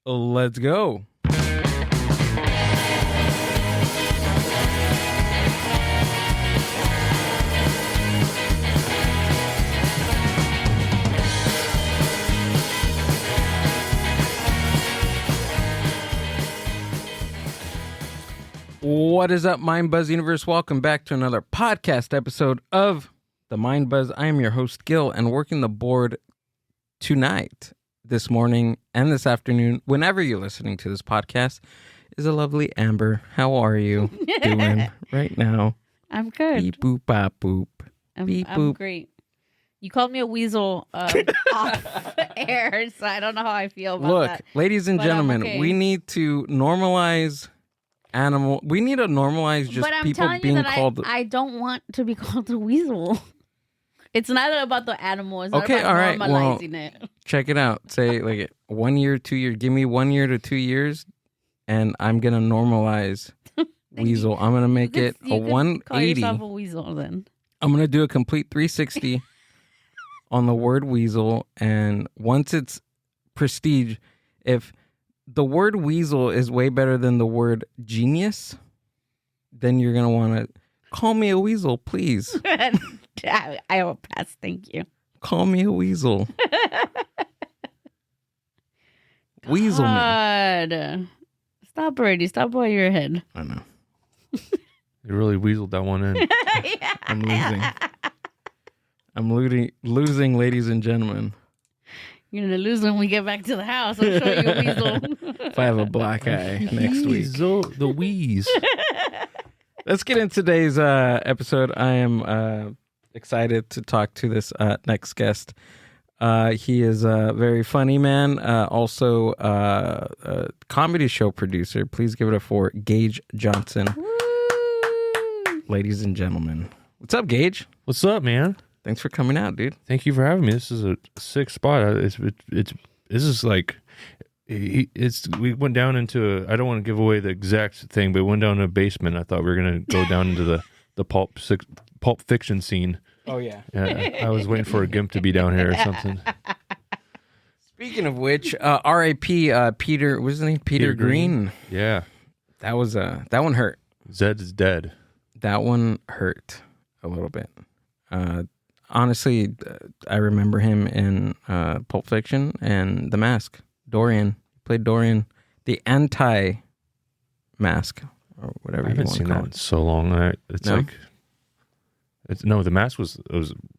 Let's go. What is up, Mind Buzz Universe? Welcome back to another podcast episode of the Mind Buzz. I am your host, Gil, and working the board tonight, this morning, and this afternoon, whenever you're listening to this podcast, is a lovely Amber. How are you doing right now? I'm good. Beep, boop, bop, boop. I'm boop. great. You called me a weasel off air, so I don't know how I feel about Look, that. ladies and But I'm gentlemen, okay. we need to normalize we need to normalize just But I'm people telling being you that called. I don't want to be called a weasel. It's not about the animal. It's not Okay, about all right, well, normalizing it. Check it out. Say like 1 year, 2 years. Give me 1 year to 2 years, and I'm gonna normalize weasel. I'm gonna make it a You could 180. Call yourself a weasel then. I'm gonna do a complete 360 on the word weasel, and once it's prestige, if the word weasel is way better than the word genius, then you're gonna want to call me a weasel, please. I will pass. Thank you. Call me a weasel. Weasel me. God. Stop already. Stop while you're ahead. I know. You really weaseled that one in. I'm losing. I'm losing, ladies and gentlemen. You're going to lose when we get back to the house. I'm sure you weasel. If I have a black eye next week. Weasel, the wheeze. Let's get into today's episode. I am excited to talk to this next guest. He is a very funny man, also a comedy show producer. Please give it up for Gage Johnson. Woo! Ladies and gentlemen. What's up, Gage? What's up, man? Thanks for coming out, dude. Thank you for having me. This is a sick spot. This is like we went down into I don't want to give away the exact thing, but we went down to a basement. I thought we were gonna go down into the pulp fiction scene. Oh, yeah. I was waiting for a gimp to be down here or something. Speaking of which, R.I.P. Peter, what's his name? Peter Green. Yeah. That one hurt. Zed is dead. That one hurt a little bit. Honestly, I remember him in Pulp Fiction and The Mask. Dorian. He played Dorian, the anti-mask, or whatever I you haven't want to seen call that in it. so long. It's No? like The Mask was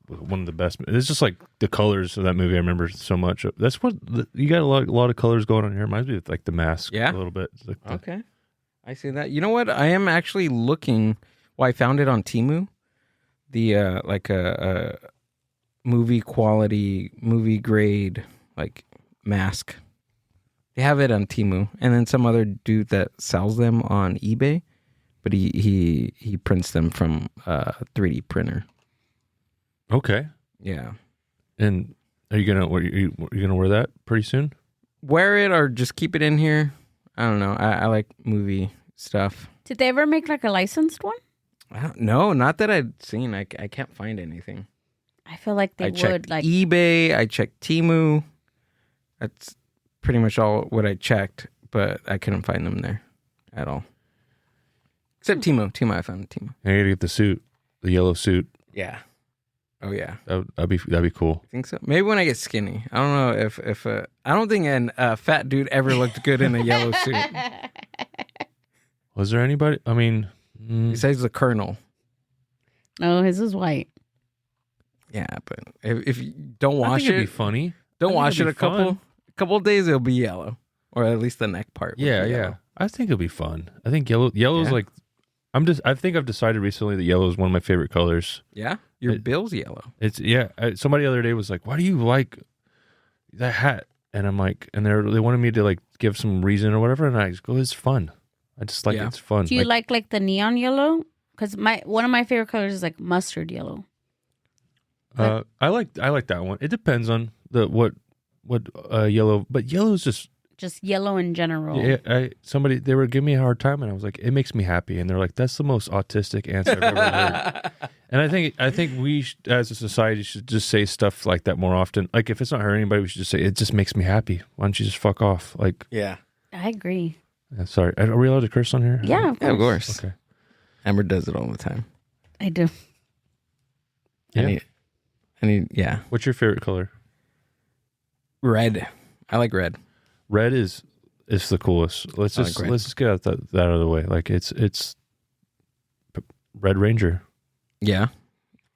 one of the best. It's just like the colors of that movie. I remember so much. That's what you got a lot of colors going on here. Reminds me of like The Mask. Yeah? A little bit. It's like Okay. I see that. You know what? I am actually looking. Well, I found it on Temu. The like a movie quality, movie grade like mask. They have it on Temu, and then some other dude that sells them on eBay, but he prints them from a 3D printer. Okay. Yeah. And are you gonna wear that pretty soon? Wear it or just keep it in here. I don't know. I like movie stuff. Did they ever make like a licensed one? I don't know. Not that I've seen. I can't find anything. I feel like they I checked would. Like eBay. I checked Temu. That's pretty much all what I checked, but I couldn't find them there at all. Except Temu. I found Temu. I gotta get the suit, the yellow suit. Yeah. Oh yeah. That'd be cool. I think so. Maybe when I get skinny. I don't know if I don't think a fat dude ever looked good in a yellow suit Was there anybody? I mean, besides the Colonel. no, his is white. Yeah, but if you don't I wash think it'd it, be funny. don't I think wash it it'd a be fun. couple days, it'll be yellow, or at least the neck part. would Yeah, be yeah. yellow. I think it'll be fun. I think yellow's Yeah. like. I think I've decided recently that yellow is one of my favorite colors. Yeah, your bill's yellow. It's somebody the other day was like, "Why do you like that hat?" And I'm like, and they wanted me to like give some reason or whatever, and I just go, "It's fun. I just like it's fun." Do you like the neon yellow? Because one of my favorite colors is like mustard yellow. I like that one. It depends on what yellow, but yellow is just just yellow in general. Yeah, they were giving me a hard time, and I was like, it makes me happy, and they're like, that's the most autistic answer I've ever heard. And I think we as a society should just say stuff like that more often. Like if it's not hurting anybody, we should just say it just makes me happy. Why don't you just fuck off? Like Yeah. I agree. Sorry, are we allowed to curse on here? Yeah, of course. Yeah, of course. Okay. Amber does it all the time. I do. Yeah. Yeah. What's your favorite color? Red. I like red. Red is the coolest. Let's I like just red. let's just get that out of the way. Like it's Red Ranger, Yeah.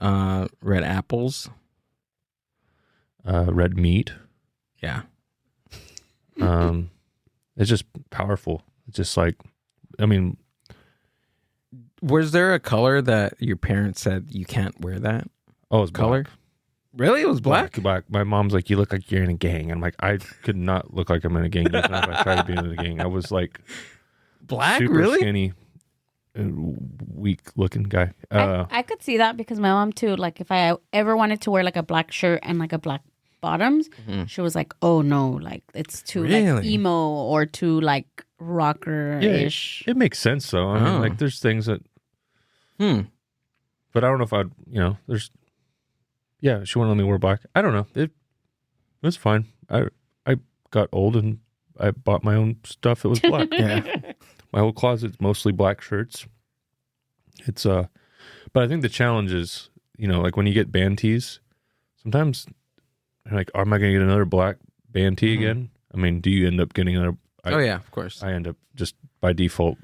Red apples. red meat. Yeah. It's just powerful. It's just like, I mean, Was there a color that your parents said you can't wear that oh, it's color? black. Really? It was black? Black. My mom's like, you look like you're in a gang. I'm like, I could not look like I'm in a gang. Even if I tried to be in a gang, I was like Black? super Really? skinny, weak looking guy. I could see that because my mom too. Like if I ever wanted to wear like a black shirt and like a black bottoms, she was like, "Oh no, like it's too like Really? emo or too like rocker ish." It makes sense though. I mean, Oh. like there's things that, Hmm. but I don't know if I'd, there's, yeah, she wouldn't let me wear black. I don't know. It was fine. I got old and I bought my own stuff that was black. Yeah. My whole closet's mostly black shirts. It's but I think the challenge is, like when you get band tees, sometimes you're like, am I going to get another black band tee again? I mean, do you end up getting another? Oh, yeah, of course. I end up just by default.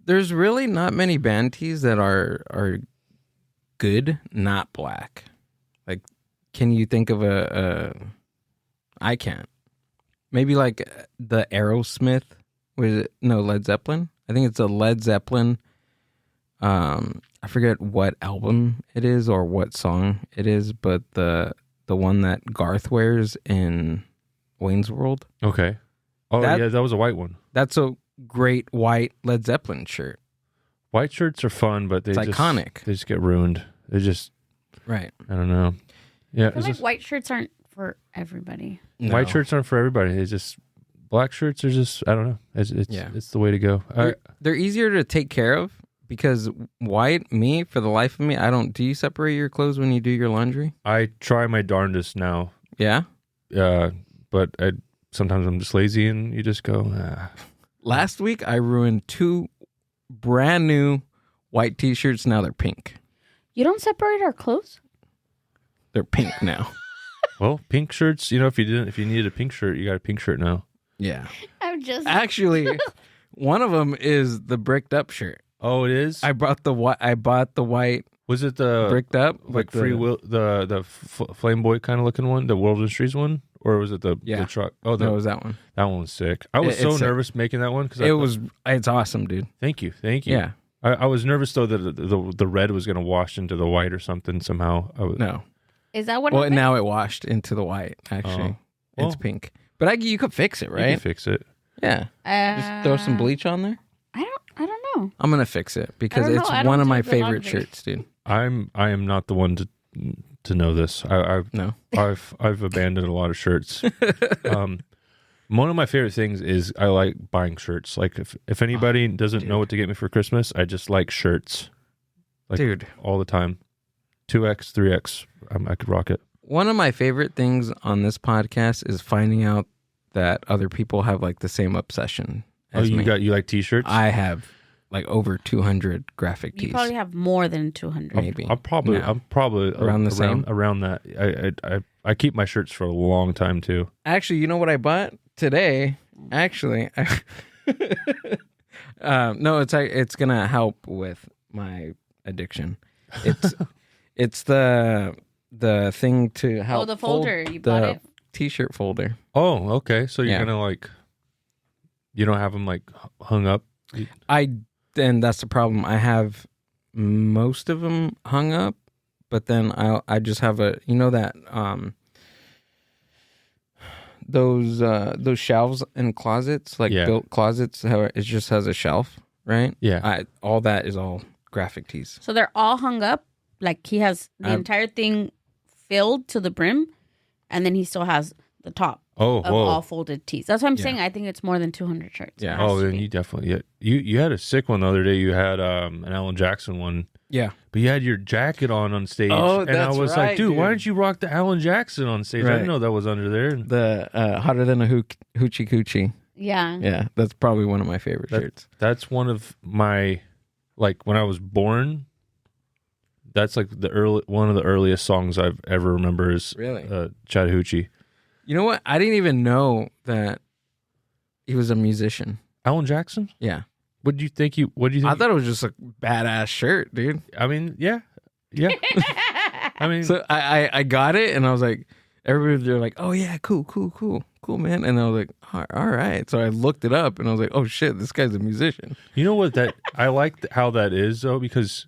There's really not many band tees that are good, not black. Like, can you think of I can't. Maybe like the Aerosmith. Led Zeppelin. I think it's a Led Zeppelin. I forget what album it is or what song it is, but the one that Garth wears in Wayne's World. Okay. Oh, yeah, that was a white one. That's a great white Led Zeppelin shirt. White shirts are fun, but It's iconic. They just get ruined. They just, Right. I don't know. Yeah, I feel like white shirts aren't for everybody. No. white shirts aren't for everybody. It's just black shirts are just, I don't know. It's the way to go. They're easier to take care of because white, for the life of me, I don't. Do you separate your clothes when you do your laundry? I try my darndest now. Yeah. But sometimes I'm just lazy and you just go, Last week, I ruined 2 brand new white T-shirts. Now they're pink. You don't separate our clothes? They're pink now. Well, pink shirts, if you needed a pink shirt, you got a pink shirt now. Yeah. I'm just Actually, one of them is the bricked up shirt. Oh, it is? I bought the white Was it the bricked up like with free will the flame boy kind of looking one, the World Industries one, or was it the truck? Oh, no, it was that one. that one was sick. I was so nervous making that one because It's awesome, dude. Thank you. Yeah. I was nervous though that the red was going to wash into the white or something somehow. No. Is that what Well, happened? now it washed into the white. Actually, well, it's pink. But you could fix it, You right? can fix it. Yeah. Just throw some bleach on there. I don't know. I'm gonna fix it because I don't it's know. I one don't of do my the favorite laundry. shirts, dude. I am not the one to know this. No. I've abandoned a lot of shirts. One of my favorite things is I like buying shirts. Like if anybody doesn't know what to get me for Christmas, I just like shirts. Like Dude. all the time. 2X, 3X, I could rock it. One of my favorite things on this podcast is finding out that other people have like the same obsession as me. You like t-shirts? I have like over 200 graphic tees. You probably have more than 200. Maybe. I'm probably Around the same? around that. I keep my shirts for a long time too. Actually, you know what I bought today? Actually, no, it's gonna help with my addiction. It's the thing to help. the fold folder. You bought the it? T-shirt folder. Oh, okay. So you're Yeah. gonna you don't have them hung up. And that's the problem. I have most of them hung up, but then I just have that those shelves in closets, like built closets, how it just has a shelf, right? Yeah. All that is all graphic tees. So they're all hung up. Like he has the entire thing filled to the brim, and then he still has the top Oh, of all folded tees. That's what I'm saying. I think it's more than 200 shirts. Yeah. It has Oh, to then be. you definitely you had a sick one the other day. You had an Alan Jackson one, Yeah. but you had your jacket on stage. Oh, and I that's was right, like, dude, why dude. didn't you rock the Alan Jackson on stage? I Right. didn't know that was under there. The hotter than a hoochie coochie. Yeah. Yeah, that's probably one of my favorite shirts. That's one of my, like, when I was born. That's like one of the earliest songs I've ever remember is Really? Chattahoochee. You know what? I didn't even know that he was a musician. Alan Jackson? Yeah. What do you think? I thought it was just a badass shirt, dude. I mean, yeah. I mean, So I got it and I was like, everybody they're like, oh yeah, cool, man. And I was like, all right. So I looked it up and I was like, oh shit, this guy's a musician. you know what? That I like how that is though, because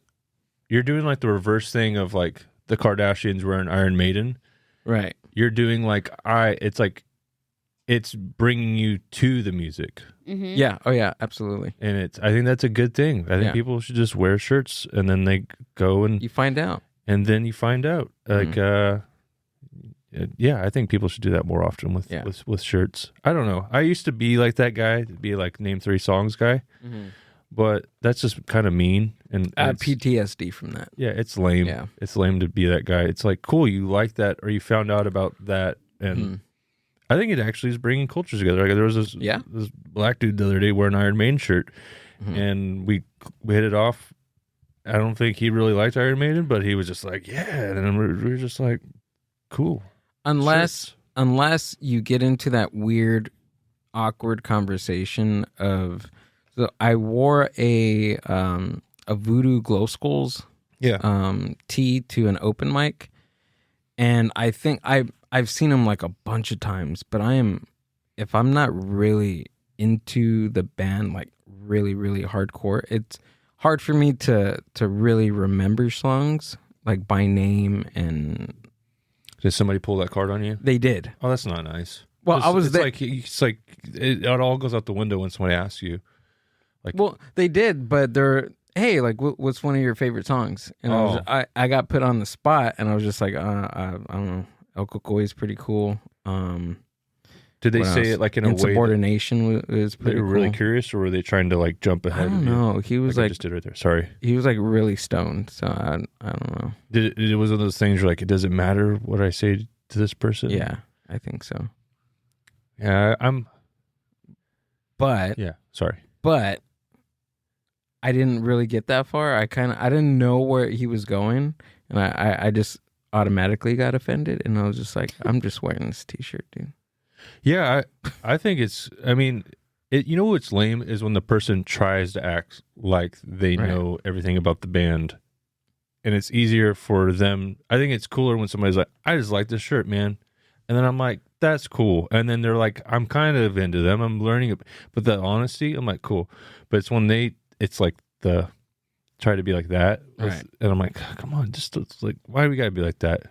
you're doing like the reverse thing of like the Kardashians wearing Iron Maiden. Right. You're doing like it's like it's bringing you to the music, Yeah. Oh yeah, absolutely. and I think that's a good thing. I think Yeah. people should just wear shirts and then they go and You find out. you find out like yeah, I think people should do that more often with shirts. I don't know. I used to be like that guy, to be like name 3 songs guy, but that's just kind of mean and I had it's- PTSD from that. yeah, it's lame. Yeah. It's lame to be that guy. It's like, cool, you like that or you found out about that. And I think it actually is bringing cultures together. Like there was this black dude the other day wearing an Iron Maiden shirt and we hit it off. I don't think he really liked Iron Maiden, but he was just like, yeah. And then we were just like, cool. Unless you get into that weird, awkward conversation of, so I wore a Voodoo Glow Skulls tee to an open mic, and I think I've seen him like a bunch of times, but if I'm not really into the band like really really hardcore, it's hard for me to really remember songs like by name. And Did somebody pull that card on you? they did. Oh, that's not nice. Well, I was it's there. like it all goes out the window when somebody asks you. Well, they did, but they're, hey, like, what's one of your favorite songs? And I got put on the spot, and I was just like, I don't know. El Cocoy is pretty cool. Did they What say else? it like in a way that Insubordination was they pretty were cool. really curious, or were they trying to like jump I ahead? don't of you? know. He was I like just did right there. Sorry. he was like really stoned, so I don't know. It was one of those things where like, does it matter what I say to this person? Yeah, I think so. Yeah, But sorry. but I didn't really get that far. I didn't know where he was going, and I just automatically got offended, and I was just like, I'm just wearing this t-shirt, dude. Yeah, I think I mean, you know what's lame is when the person tries to act like they know everything about the band, and it's easier for them. I think it's cooler when somebody's like, I just like this shirt, man. And then I'm like, that's cool. And then they're like, I'm kind of into them. I'm learning it. But the honesty, I'm like, cool. But it's when it's like try to be like that. Right. And I'm like, come on, just it's like, why do we got to be like that?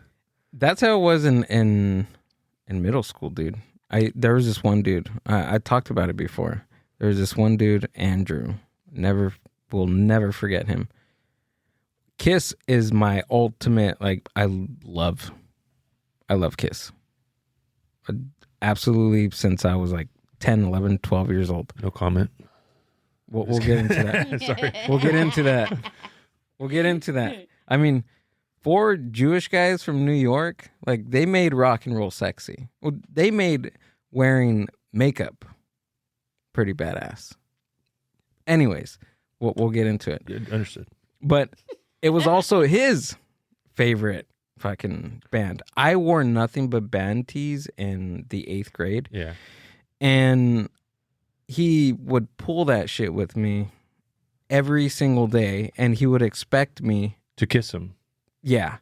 That's how it was in middle school, dude. There was this one dude. I talked about it before. There was this one dude, Andrew. Will never forget him. Kiss is my ultimate, like, I love Kiss. Absolutely, since I was like 10, 11, 12 years old. No comment. We'll get into that. Sorry. We'll get into that. We'll get into that. I mean, 4 Jewish guys from New York, like, they made rock and roll sexy. Well, they made wearing makeup pretty badass. Anyways, we'll get into it. Yeah, understood. But it was also his favorite fucking band. I wore nothing but band tees in the 8th grade. Yeah. And he would pull that shit with me every single day, and he would expect me To kiss him. Yeah.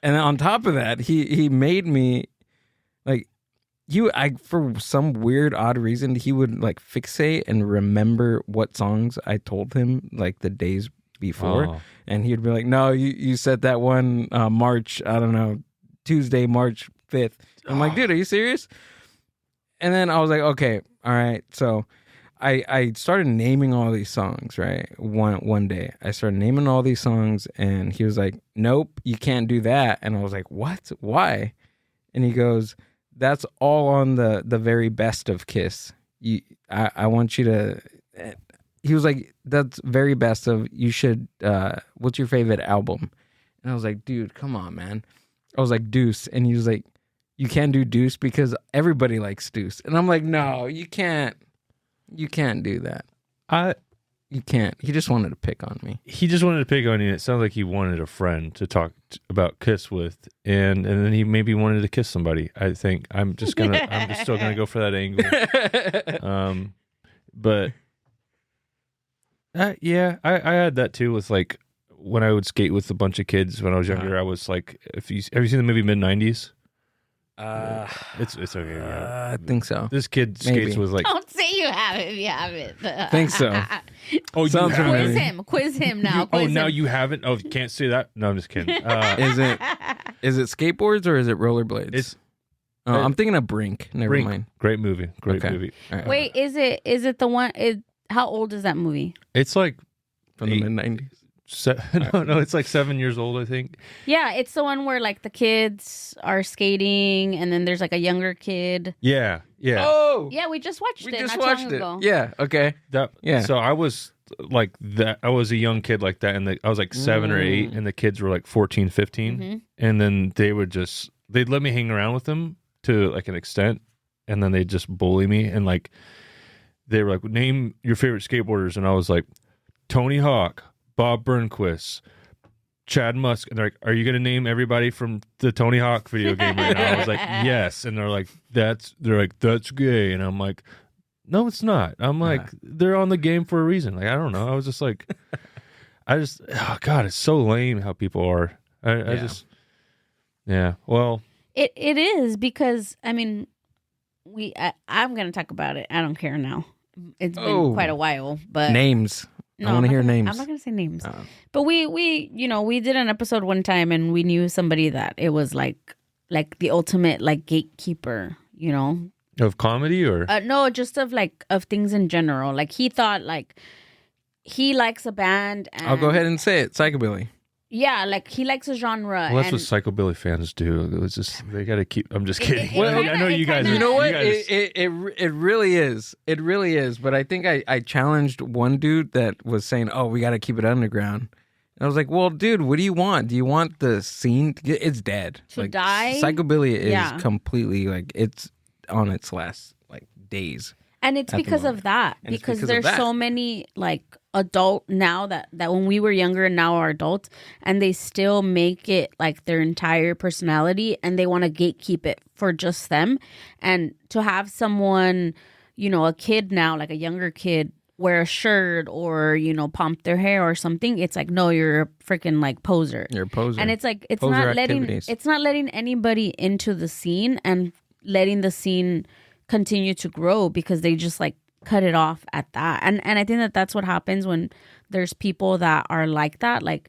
And on top of that, he made me like for some weird odd reason, he would like fixate and remember what songs I told him like the days before. Oh. And he'd be like, no, you said that one March, I don't know, Tuesday, March 5th. I'm like, dude, are you serious? And then I was like, okay, all right. So I started naming all these songs, right? One day I started naming all these songs, and he was like, nope, you can't do that. And I was like, what? Why? And he goes, that's all on the very best of Kiss. I want you to. He was like, that's very best of. You should. What's your favorite album? And I was like, dude, come on, man. I was like, Deuce, and he was like, you can't do Deuce because everybody likes Deuce, and I'm like, no, you can't. You can't do that. You can't. He just wanted to pick on me. He just wanted to pick on you. It sounds like he wanted a friend to talk about Kiss with, and then he maybe wanted to kiss somebody. I think I'm just still gonna go for that angle. But yeah, I had that too with like when I would skate with a bunch of kids when I was younger. I was like, have you seen the movie Mid-90s? It's okay. Yeah. I think so. This kid Maybe. skates with like. Don't say you have it if you haven't. Think so. Oh, Sounds you haven't? Quiz him now. Oh, now you haven't? Oh, you can't say that? No, I'm just kidding. Is it skateboards or is it rollerblades? I'm thinking of Brink. Never mind. Great movie. Great movie. All right. Wait, is it the one? How old is that movie? It's like From the mid-90s? No, it's like 7 years old, I think. Yeah, it's the one where like the kids are skating and then there's like a younger kid. Yeah. Oh! Yeah, we just watched We it just not watched long it. ago. Yeah, okay. Yeah. So I was like that. I was a young kid like that. And I was like 7 or 8 and the kids were like 14, 15. Mm-hmm. And then they'd let me hang around with them to like an extent. And then they'd just bully me. And like, they were like, name your favorite skateboarders. And I was like, Tony Hawk, Bob Burnquist, Chad Musk. And they're like, are you going to name everybody from the Tony Hawk video game right now? I was like, yes. And they're like, that's gay. And I'm like, no, it's not. I'm like, they're on the game for a reason. Like, I don't know. I was just like, oh God, it's so lame how people are. Well, it is because I mean, I'm gonna talk about it. I don't care now. It's been quite a while, but names. No, I want to hear names. I'm not gonna say names, but we did an episode one time and we knew somebody that it was like the ultimate like gatekeeper, you know. Of comedy or no, just of things in general. Like he thought like he likes a band. And, I'll go ahead and say it. Psychobilly. Yeah, like he likes a genre. Well, that's what psychobilly fans do. It's just they got to keep. I'm just kidding. I know you guys. You know what? It really is. It really is. But I think I challenged one dude that was saying, "Oh, we got to keep it underground." And I was like, "Well, dude, what do you want? Do you want the scene? It's dead. To die? Psychobilly is completely like it's on its last like days." And it's because of that. Because there's so many like adult now that when we were younger and now are adults, and they still make it like their entire personality and they want to gatekeep it for just them. And to have someone, you know, a kid now, like a younger kid, wear a shirt or, you know, pump their hair or something, it's like, no, you're a freaking like poser. You're a poser. And it's like, it's Poser not letting anybody into the scene and letting the scene continue to grow because they just like cut it off at that. And I think that's what happens when there's people that are like that, like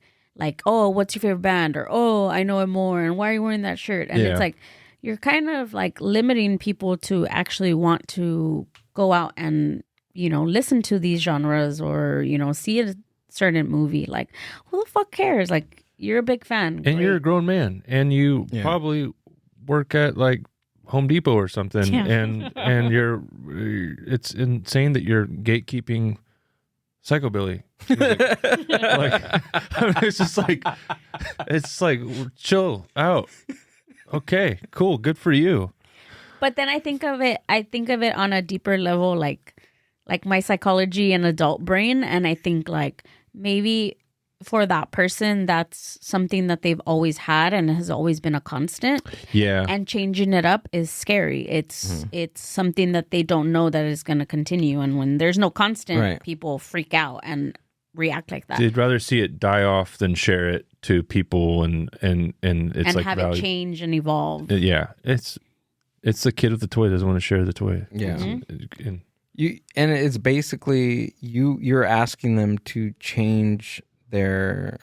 oh, what's your favorite band, or oh, I know it more, and why are you wearing that shirt? And it's like you're kind of like limiting people to actually want to go out and, you know, listen to these genres or, you know, see a certain movie. Like, who the fuck cares? Like, you're a big fan and you're a grown man and you probably work at like Home Depot or something, and it's insane that you're gatekeeping psychobilly. It's like chill out. Okay, cool, good for you. But then I think of it on a deeper level, like my psychology and adult brain, and I think like maybe for that person, that's something that they've always had and has always been a constant. Yeah. And changing it up is scary. It's something that they don't know that is going to continue. And when there's no constant, people freak out and react like that. They'd rather see it die off than share it to people and it's like have it change and evolve. Yeah. It's the kid with the toy that doesn't want to share the toy. Yeah. And it's basically you're asking them to change their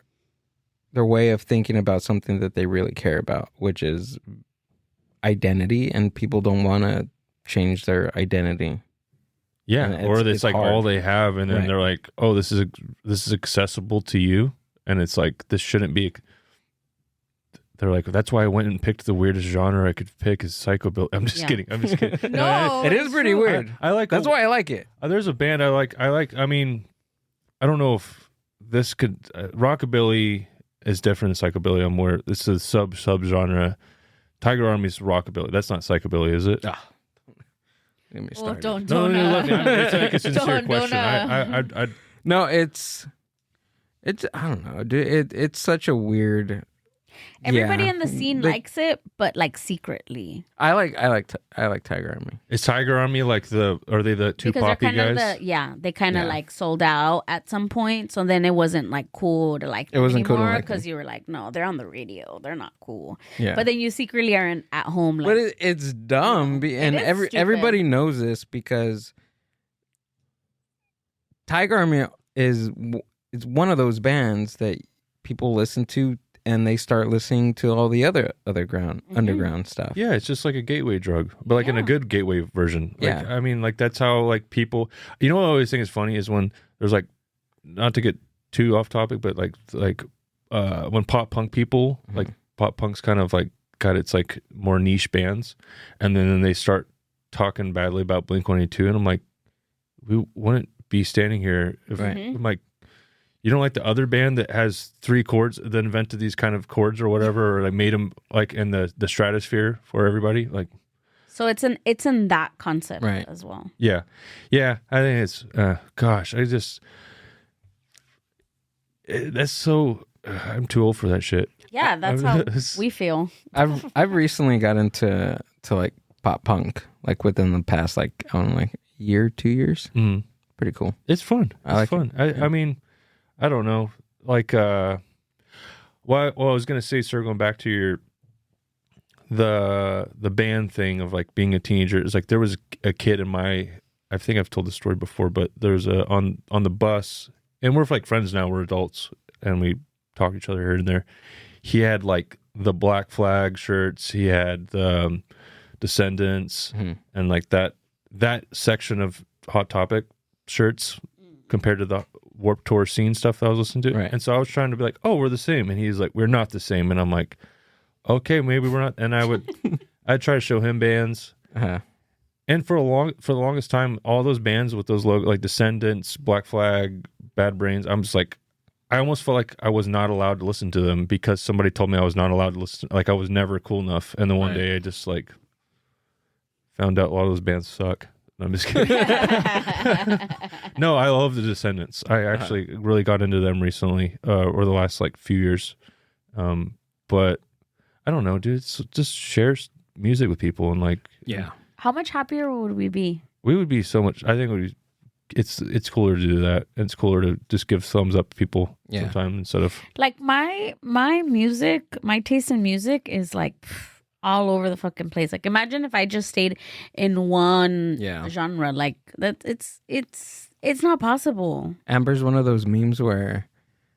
way of thinking about something that they really care about, which is identity, and people don't want to change their identity. Yeah, or it's like hard. All they have, and then they're like, "Oh, this is accessible to you," and it's like this shouldn't be. they're like, that's why I went and picked the weirdest genre I could pick is psychobilly. I'm just kidding. No, It is pretty weird. I like That's why I like it. There's a band I like. I mean, I don't know if this could rockabilly is different than psychobilly. I'm aware this is a sub genre. Tiger Army's rockabilly. That's not psychobilly, is it? Get me Well, started. No, let me. It's like a sincere question. No, it's I don't know, dude. It's such a weird. Everybody in the scene likes it, but like secretly. I like Tiger Army. Is Tiger Army like are they the two Because poppy they're guys? they kind of like sold out at some point. So then it wasn't like cool to like. It wasn't cool to like because you were like, no, they're on the radio. They're not cool. Yeah. But then you secretly are at home. Like, But it's dumb, and is stupid. everybody knows this because Tiger Army is one of those bands that people listen to, and they start listening to all the other underground stuff. Yeah, it's just like a gateway drug, but like in a good gateway version. Like, Yeah. I mean, like that's how like people. You know what I always think is funny is when there's like, not to get too off topic, but like when pop punk people like pop punk's kind of like got its like more niche bands, and then they start talking badly about Blink-182, and I'm like, we wouldn't be standing here if I'm like. You don't like the other band that has 3 chords that invented these kind of chords or whatever, or like made them like in the stratosphere for everybody. Like, so it's in that concept as well. yeah. I think it's gosh, that's so. I'm too old for that shit. Yeah, that's how we feel. I've recently got into like pop punk, like within the past like I don't know, like year, 2 years. Mm. Pretty cool. It's fun. I like fun. it. I mean, I don't know. Like, well, I was gonna say, circling back to the band thing of like being a teenager. It's like there was a kid in I think I've told the story before, but there's on the bus, and we're like friends now. We're adults, and we talk to each other here and there. He had like the Black Flag shirts. He had the Descendants, and like that section of Hot Topic shirts compared to the Warped Tour scene stuff that I was listening to. Right. And so I was trying to be like, oh, we're the same. And he's like, we're not the same. And I'm like, okay, maybe we're not. And I'd try to show him bands. Uh-huh. And for the longest time, all those bands with those logos, like Descendants, Black Flag, Bad Brains, I'm just like, I almost felt like I was not allowed to listen to them because somebody told me I was not allowed to listen. Like I was never cool enough. And then one day I just like found out a lot of those bands suck. I'm just kidding. No, I love the Descendants. I actually really got into them recently, or the last like few years. But I don't know, dude. It's just share music with people and like, How much happier would we be? We would be so much. I think it would be, it's cooler to do that. It's cooler to just give thumbs up to people sometimes instead of like my music, my taste in music is like all over the fucking place. Like imagine if I just stayed in one genre, like that. It's not possible. Amber's one of those memes where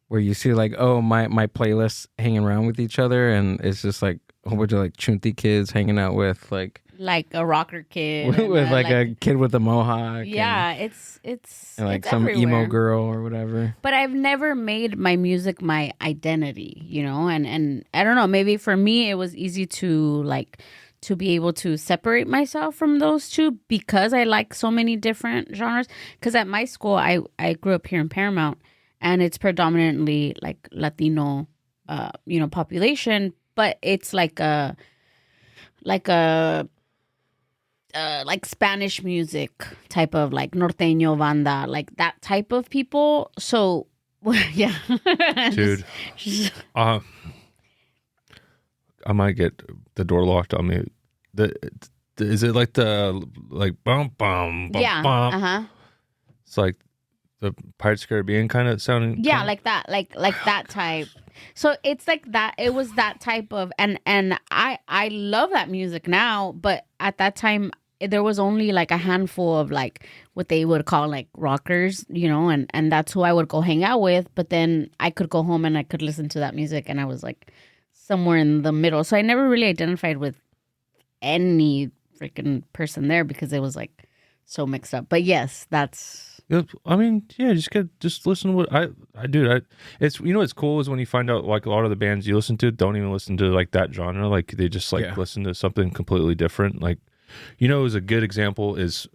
you see like, oh, my playlists hanging around with each other, and it's just like a whole bunch of like chunty kids hanging out with like a rocker kid with like a kid with a mohawk. Yeah, and it's like it's some everywhere. emo girl or whatever. But I've never made my music my identity, you know, and I don't know, maybe for me it was easy to be able to separate myself from those two because I like so many different genres. Because at my school, I grew up here in Paramount, and it's predominantly like Latino, population, but it's like Spanish music type of like norteño banda, like that type of people. So yeah, dude, I might get the door locked on me. Is it like the bum bum bum? Yeah, bum? It's like the Pirates of the Caribbean kind of sounding. Yeah, like that, like that type. So it's like that. It was that type of, and I love that music now, but at that time there was only like a handful of like what they would call like rockers, you know, and that's who I would go hang out with. But then I could go home and I could listen to that music, and I was like somewhere in the middle. So I never really identified with any freaking person there because it was like so mixed up. But yes, that's I mean, yeah, just listen to what I do. It's what's cool is when you find out like a lot of the bands you listen to don't even listen to like that genre. Like they just like listen to something completely different. Like is a good example is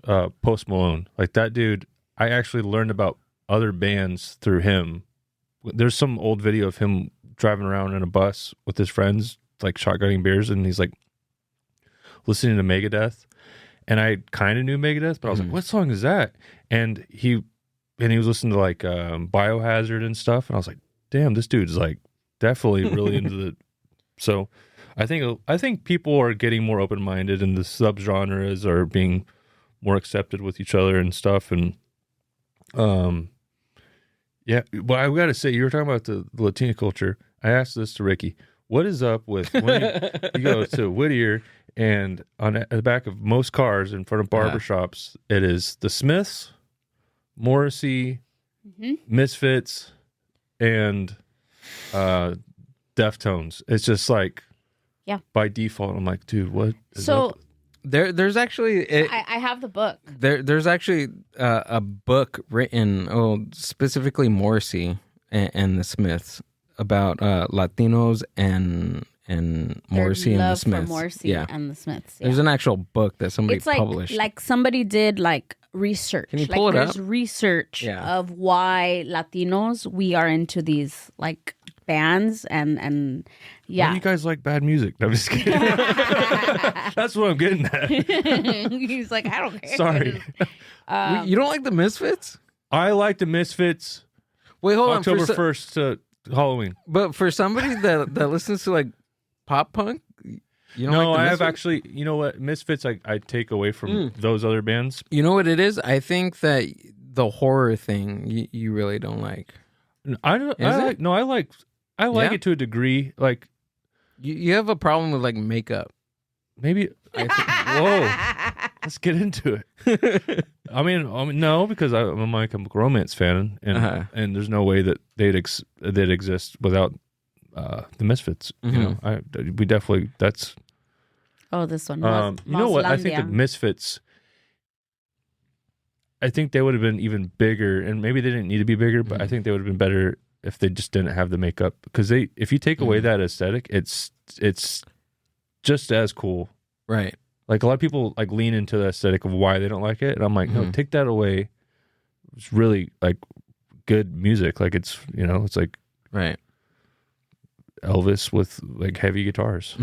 Post Malone. Like that dude, I actually learned about other bands through him. There's some old video of him driving around in a bus with his friends, like shotgunning beers, and he's like listening to Megadeth. And I kind of knew Megadeth, but I was like, what song is that? And he was listening to like Biohazard and stuff. And I was like, damn, this dude's like definitely really into the. So I think people are getting more open-minded and the subgenres are being more accepted with each other and stuff. And yeah, but I got to say, you were talking about the Latino culture. I asked this to Ricky. What is up with when you go to Whittier and on the back of most cars in front of barbershops, it is the Smiths, Morrissey, Misfits, and Deftones. It's just like, by default, I'm like, dude, what is up? There's actually I have the book. There's actually a book written specifically Morrissey and the Smiths about Latinos and Morrissey and the Smiths. For Morrissey and the Smiths. Yeah. There's an actual book that somebody published. Like somebody did like research. Can you pull it up? There's research of why Latinos we are into these like bands and Why do you guys like bad music? No, I'm just kidding. That's what I'm getting at. He's like, I don't care. Sorry. You don't like the Misfits? I like the Misfits. Wait, hold October on. 1st to Halloween. But for somebody that listens to like pop punk, you don't like the I have Misfits? actually, you know what? Misfits I take away from those other bands. You know what it is? I think that the horror thing you really don't like. I like it to a degree. Like you have a problem with like makeup. Maybe whoa. Let's get into it. I mean, no, because I'm a My Chemical Romance fan, and there's no way that they'd exist without the Misfits. You know, we definitely that's. Oh, this one. You know what? I think the Misfits. I think they would have been even bigger, and maybe they didn't need to be bigger, but I think they would have been better if they just didn't have the makeup. Because if you take away that aesthetic, it's just as cool, right? Like a lot of people like lean into the aesthetic of why they don't like it, and I'm like, no, take that away. It's really like good music. Like it's it's like right Elvis with like heavy guitars.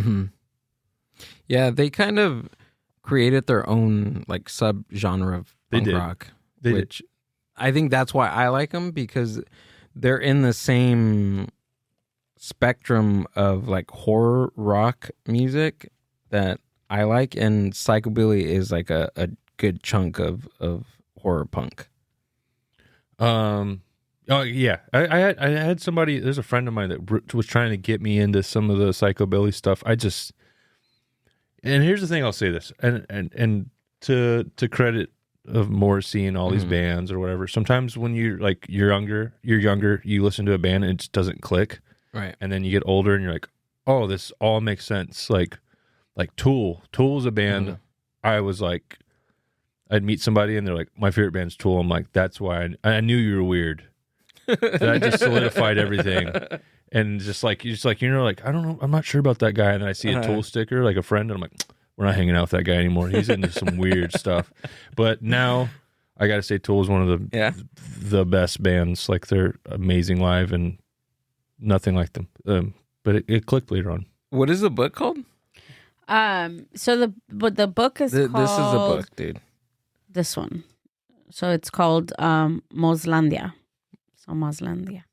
Yeah, they kind of created their own like subgenre of punk rock, which I think that's why I like them, because they're in the same spectrum of like horror rock music that I like, and psychobilly is like a good chunk of horror punk. Oh yeah, I had somebody. There's a friend of mine that was trying to get me into some of the psychobilly stuff. And here's the thing, I'll say this, and to credit of Morrissey and all these bands or whatever. Sometimes when you're younger, you listen to a band and it just doesn't click, right? And then you get older and you're like, oh, this all makes sense. Like Tool's a band. I was like, I'd meet somebody and they're like, my favorite band's Tool. I'm like, that's why I knew you were weird. That just solidified everything. And just like I don't know, I'm not sure about that guy. And then I see a Tool sticker, like a friend, and I'm like, we're not hanging out with that guy anymore. He's into some weird stuff. But now I gotta say, Tool is one of the best bands. Like they're amazing live and nothing like them. But it clicked later on. What is the book called? So the book is called, this is the book, dude. This one. So it's called Moslandia. So Moslandia.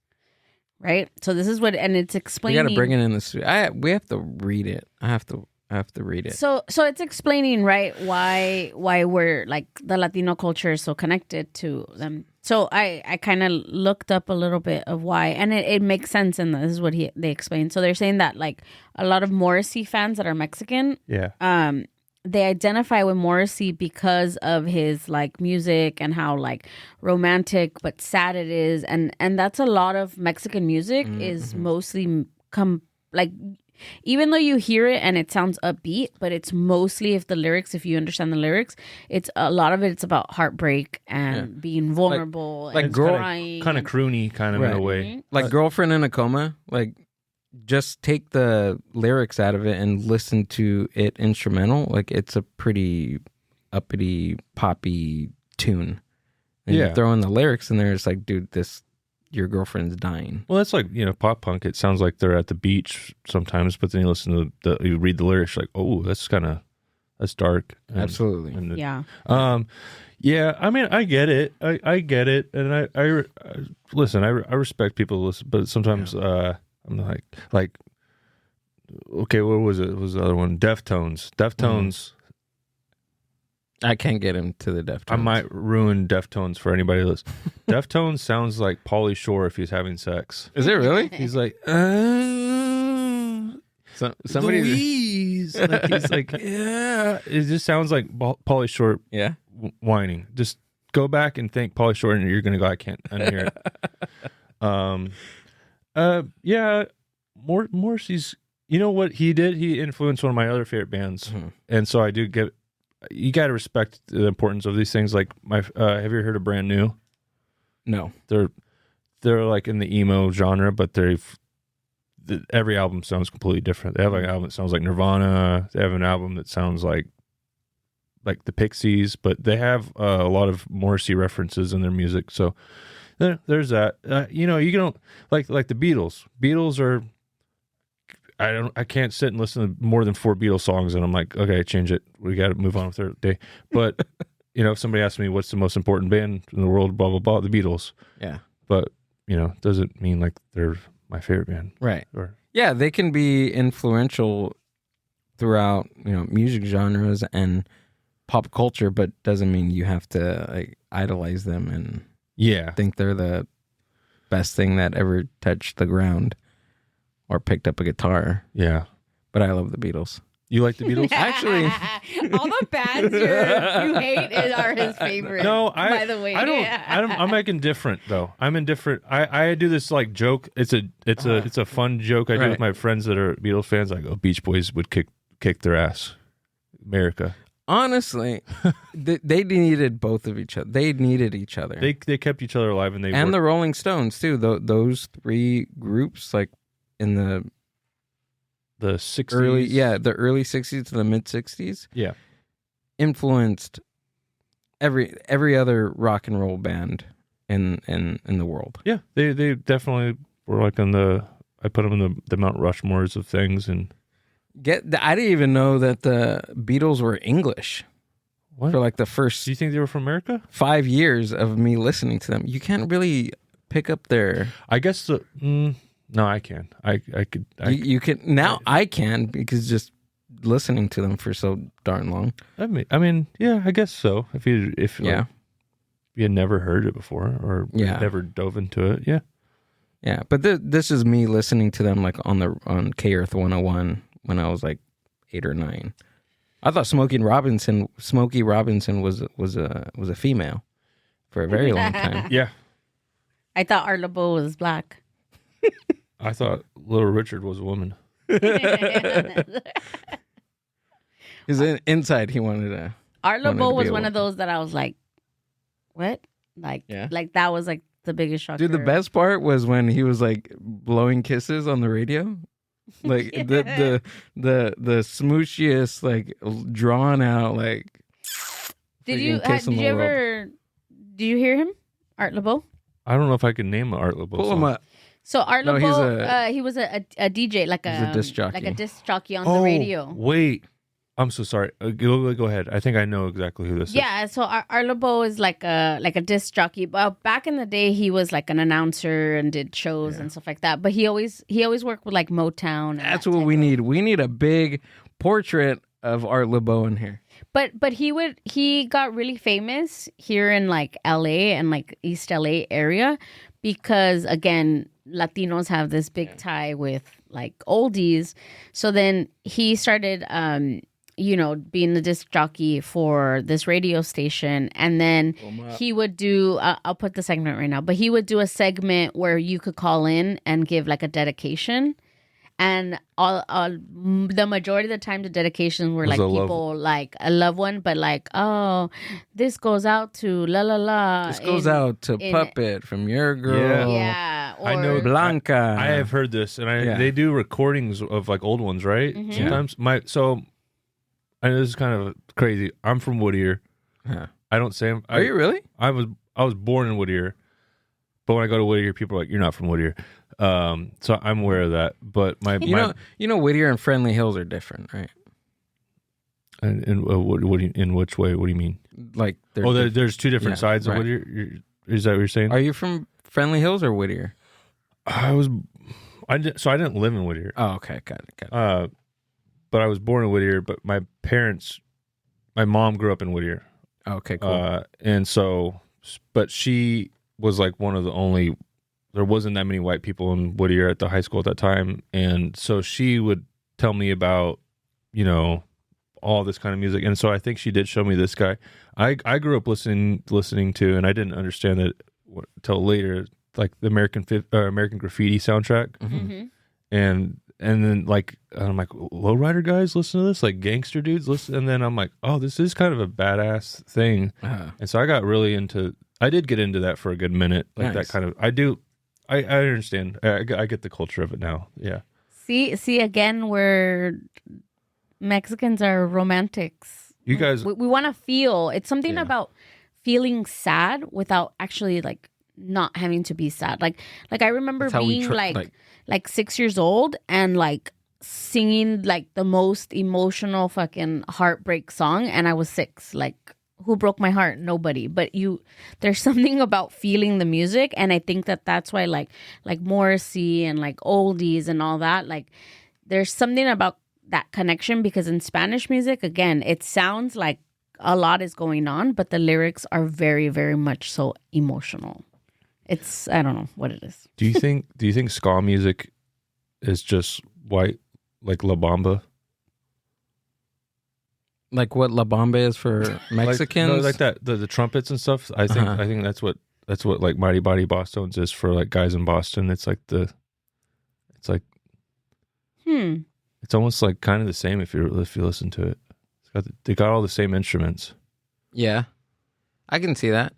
Right? So this is what, and it's explaining. We got to bring it in the studio. We have to read it. I have to read it. So it's explaining, right, why we're like the Latino culture is so connected to them. So I kind of looked up a little bit of why, and it makes sense, and this is what they explained. So they're saying that like a lot of Morrissey fans that are Mexican, they identify with Morrissey because of his like music and how like romantic but sad it is, and that's a lot of Mexican music is mostly like even though you hear it and it sounds upbeat, but it's mostly if you understand the lyrics, it's a lot of it's about heartbreak and being vulnerable like and girl- crying. Kind of croony, kind of in a way. Like Girlfriend in a Coma, like just take the lyrics out of it and listen to it instrumental. Like it's a pretty uppity, poppy tune. And you throw in the lyrics and it's like, dude, your girlfriend's dying. Well, that's like, pop punk. It sounds like they're at the beach sometimes, but then you listen to you read the lyrics, like, oh, that's dark. Absolutely. Yeah. Yeah, I mean, I get it. I get it. And I listen, I respect people who listen, but sometimes I'm like, okay, what was it? What was the other one? Deftones. I can't get him to the Deftones. I might ruin Deftones for anybody who listens. Deftones sounds like Pauly Shore if he's having sex. Is it really? He's like, somebody. Louise. Like, he's like, yeah. It just sounds like Pauly Shore whining. Just go back and think Pauly Shore and you're going to go, I can't unhear it. Yeah. Morrissey's, you know what he did? He influenced one of my other favorite bands. Mm-hmm. And so I do get, you got to respect the importance of these things. Like have you ever heard of Brand New? No. They're like in the emo genre, but every album sounds completely different. They have like an album that sounds like Nirvana. They have an album that sounds like the Pixies, but they have a lot of Morrissey references in their music. So there's that. You don't like the Beatles. Beatles are. I can't sit and listen to more than 4 Beatles songs and I'm like, okay, change it. We got to move on with our day. But if somebody asks me what's the most important band in the world, blah blah blah, the Beatles. Yeah. But doesn't mean like they're my favorite band. Right. Or yeah, they can be influential throughout music genres and pop culture, but doesn't mean you have to like idolize them and think they're the best thing that ever touched the ground. Or picked up a guitar. Yeah. But I love the Beatles. You like the Beatles? Actually. All the bands you hate are his favorite. No, by the way. I'm like indifferent though. I'm indifferent. I do this like joke. It's a fun joke I do with my friends that are Beatles fans. I go, Beach Boys would kick their ass. America. Honestly, they needed both of each other. They needed each other. They kept each other alive, and the Rolling Stones too. Those 3 groups, like in the 60s, the early 60s to the mid 60s, influenced every other rock and roll band in the world. Yeah, they definitely were like I put them in the Mount Rushmores of things and. I didn't even know that the Beatles were English. What? For like the first. Do you think they were from America? 5 years of me listening to them, you can't really pick up their. I guess no, I can. I could. You can now. I can because just listening to them for so darn long. I mean, yeah, I guess so. If you had never heard it before or never dove into it, yeah. But this is me listening to them like on K Earth 101 when I was like 8 or 9. I thought Smokey Robinson was a female for a very long time. Yeah. I thought Art LeBeau was black. I thought Little Richard was a woman. Because inside he wanted to. Art LeBeau was one of those that I was like, what? Like that was like the biggest shock. Dude, the best part was when he was like blowing kisses on the radio. Like the smooshiest, like drawn out, like. Did you hear him, Art LeBeau? I don't know if I can name an Art LeBeau Pull song. him up. So Art LeBeau, he was a DJ, like a disc jockey, on the radio. Wait, I'm so sorry. Go ahead. I think I know exactly who this is. Yeah, so Art LeBeau is like a disc jockey. But back in the day, he was like an announcer and did shows and stuff like that. But he always worked with like Motown. That's what we need. We need a big portrait of Art LeBeau in here. But he got really famous here in like LA and like East LA area because again, Latinos have this big tie with like oldies. So then he started being the disc jockey for this radio station. And then he would do, I'll put the segment right now, but he would do a segment where you could call in and give like a dedication. And the majority of the time, the dedications were like people like a loved one, but like, oh, this goes out to la la la. This goes out to Puppet from your girl. Yeah. I know Blanca. I have heard this, and they do recordings of like old ones, right? Mm-hmm. Sometimes I know this is kind of crazy. I'm from Whittier. Yeah. I don't say Are you really? I was born in Whittier, but when I go to Whittier, people are like, "You're not from Whittier." So I'm aware of that. But you know, Whittier and Friendly Hills are different, right? And in which way? What do you mean? Like, there's two different sides of Whittier. Is that what you're saying? Are you from Friendly Hills or Whittier? I didn't live in Whittier. Oh, okay, got it. But I was born in Whittier. But my mom grew up in Whittier. Okay, cool. And so, but she was like one of the only. There wasn't that many white people in Whittier at the high school at that time, and so she would tell me about, all this kind of music. And so I think she did show me this guy. I grew up listening to, and I didn't understand that until later, like the American Graffiti soundtrack, Mm-hmm. and then like I'm like, lowrider guys listen to this, like gangster dudes listen, and then I'm like, oh, this is kind of a badass thing, and so I got really into. I did get into that for a good minute, like that kind of. I understand. I get the culture of it now. Yeah. See again, where Mexicans are romantics. You guys, we want to feel. It's something about feeling sad without actually like not having to be sad. Like I remember being like 6 years old and like singing like the most emotional fucking heartbreak song, and I was 6. Like, who broke my heart? Nobody. But there's something about feeling the music, and I think that's why like Morrissey and like oldies and all that, like there's something about that connection, because in Spanish music, again, it sounds like a lot is going on, but the lyrics are very, very much so emotional. It's, I don't know what it is. Do you think ska music is just white, like La Bamba? Like what La Bamba is for Mexicans? like that, the trumpets and stuff. I think that's what like Mighty Body Boss Tones is for like guys in Boston. It's like it's almost like kind of the same if you listen to it. They got all the same instruments. Yeah, I can see that.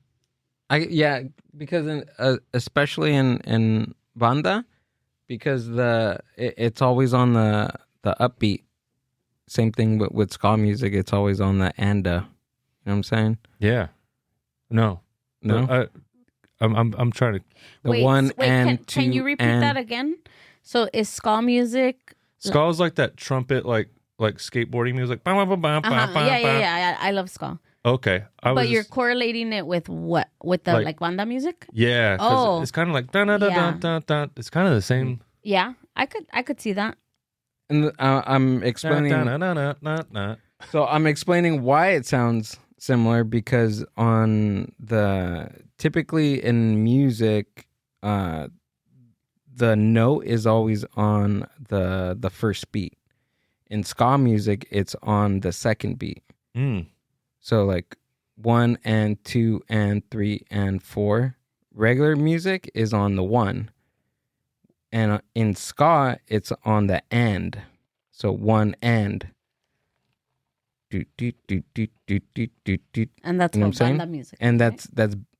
Because especially in banda, because it's always on the upbeat. Same thing with ska music. It's always on the anda. You know what I'm saying? Yeah. No. I'm trying to. Can you repeat that again? So is ska music? Ska is like that trumpet, like skateboarding music. Yeah. I love ska. Okay, but you're correlating it with what? With the like banda music? Yeah. Oh, it's kind of like da da da da da. It's kind of the same. Yeah, I could see that. And I'm explaining. So I'm explaining why it sounds similar, because typically in music, the note is always on the first beat. In ska music, it's on the second beat. So like 1 and 2 and 3 and 4. Regular music is on the 1. And in ska, it's on the and. So 1 and. And that's what banda music. And that's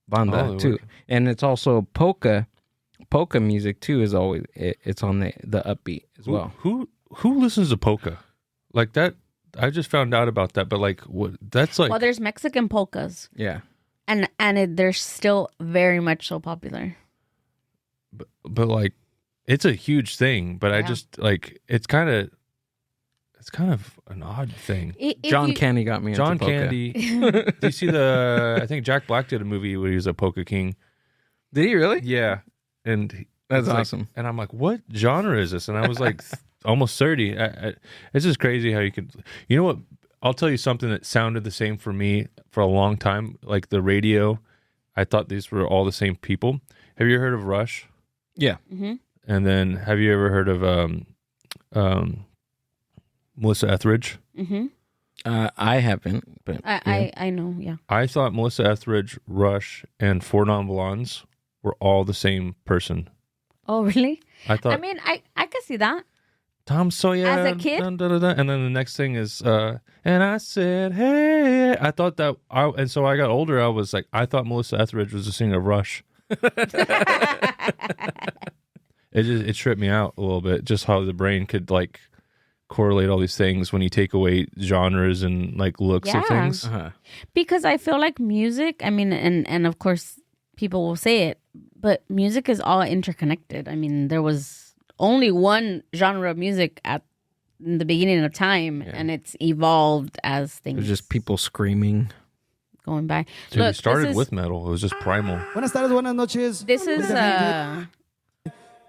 banda too. And it's also polka. Polka music too is always it's on the upbeat as well. Who listens to polka? Like that? I just found out about that. But like, what? That's like. Well, there's Mexican polkas. Yeah. And they're still very much so popular. But like. It's a huge thing, but I just like it's kind of an odd thing. John Candy got me into polka. John Candy. Do you see I think Jack Black did a movie where he was a polka king. Did he really? Yeah. And that's awesome. Like, and I'm like, what genre is this? And I was like almost 30. It's just crazy how you could, you know what? I'll tell you something that sounded the same for me for a long time. Like the radio, I thought these were all the same people. Have you heard of Rush? Yeah. Mm-hmm. And then, have you ever heard of Melissa Etheridge? Mm-hmm. I haven't, but I know. Yeah. I thought Melissa Etheridge, Rush, and Four Non Blondes were all the same person. Oh, really? I thought. I mean, I could see that. Tom Sawyer. As a kid? Dun, dun, dun, dun. And then the next thing is, and I said, hey. I thought that, and so I got older. I was like, I thought Melissa Etheridge was a singer of Rush. It tripped me out a little bit, just how the brain could like correlate all these things when you take away genres and like looks of things. Because I feel like music, I mean, and of course people will say it, but music is all interconnected. I mean, there was only one genre of music in the beginning of time, and it's evolved as things. There's just people screaming. Going by. Dude, Look, it started with metal. It was just primal. Buenas tardes, buenas noches. This is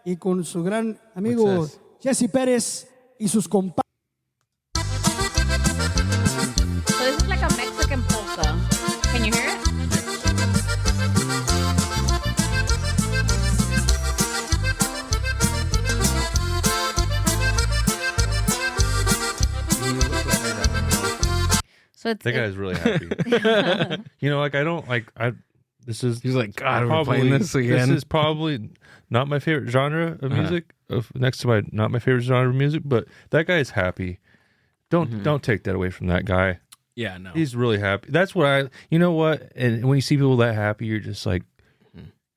Y con su gran amigo Jesse Pérez y sus compadres. so this is like a Mexican polka. Can you hear it? So it's That guy's really happy. You know, like I don't like this is He's like, God, we're probably playing this again. This is probably not my favorite genre of music. Next to not my favorite genre of music, but that guy is happy. Don't take that away from that guy. Yeah, no. He's really happy. That's what you know what? And when you see people that happy, you're just like,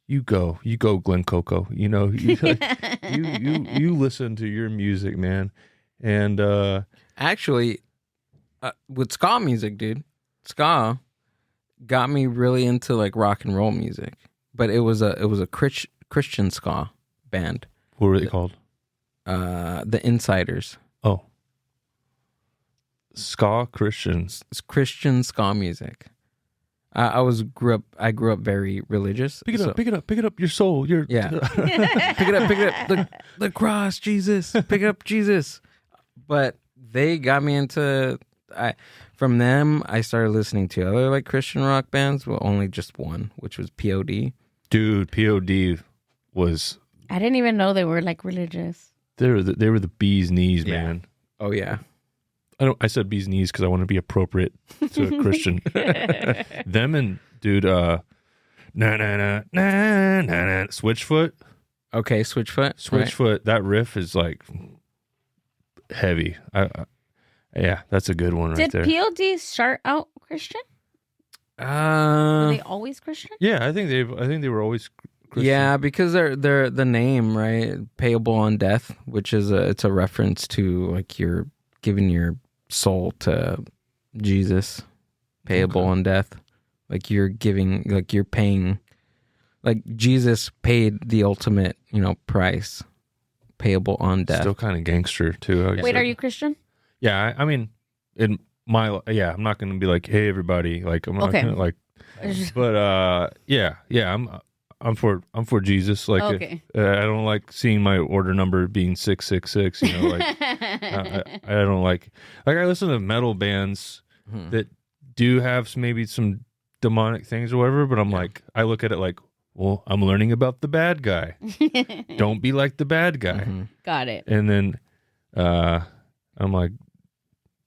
you go, Glenn Coco. You know, you listen to your music, man. And Actually, with ska music, dude, ska got me really into like rock and roll music. But it was a Christian ska band. What were they called? The Insiders. Oh, ska Christians. It's Christian ska music. I grew up very religious. Pick it up, your soul. Pick it up, the cross, Jesus. Pick it up, Jesus. But they got me into. From them, I started listening to other like Christian rock bands. Well, only just one, which was POD. Dude, POD was. I didn't even know they were like religious. They were the bee's knees, man. Oh yeah. I said bee's knees because I want to be appropriate to a Christian. Them and dude, na na na na na na Switchfoot. Okay, Switchfoot. Switchfoot. Right. That riff is like heavy. Yeah, that's a good one right there. Did POD start out Christian? Were they always Christian? Yeah, I think they were always Christian. Yeah, because they're the name, right? Payable on death, which is it's a reference to like you're giving your soul to Jesus, payable on death. Like you're giving, like you're paying, like Jesus paid the ultimate, price, payable on death. Still kind of gangster too. Wait, are you Christian? Yeah, I mean, I'm not gonna be like, hey everybody, like I'm not gonna like, but I'm for Jesus. Like, okay. I don't like seeing my order number being 666. I don't like I listen to metal bands that do have maybe some demonic things or whatever, but I'm like, I look at it like, well, I'm learning about the bad guy. Don't be like the bad guy. Got it. And then I'm like,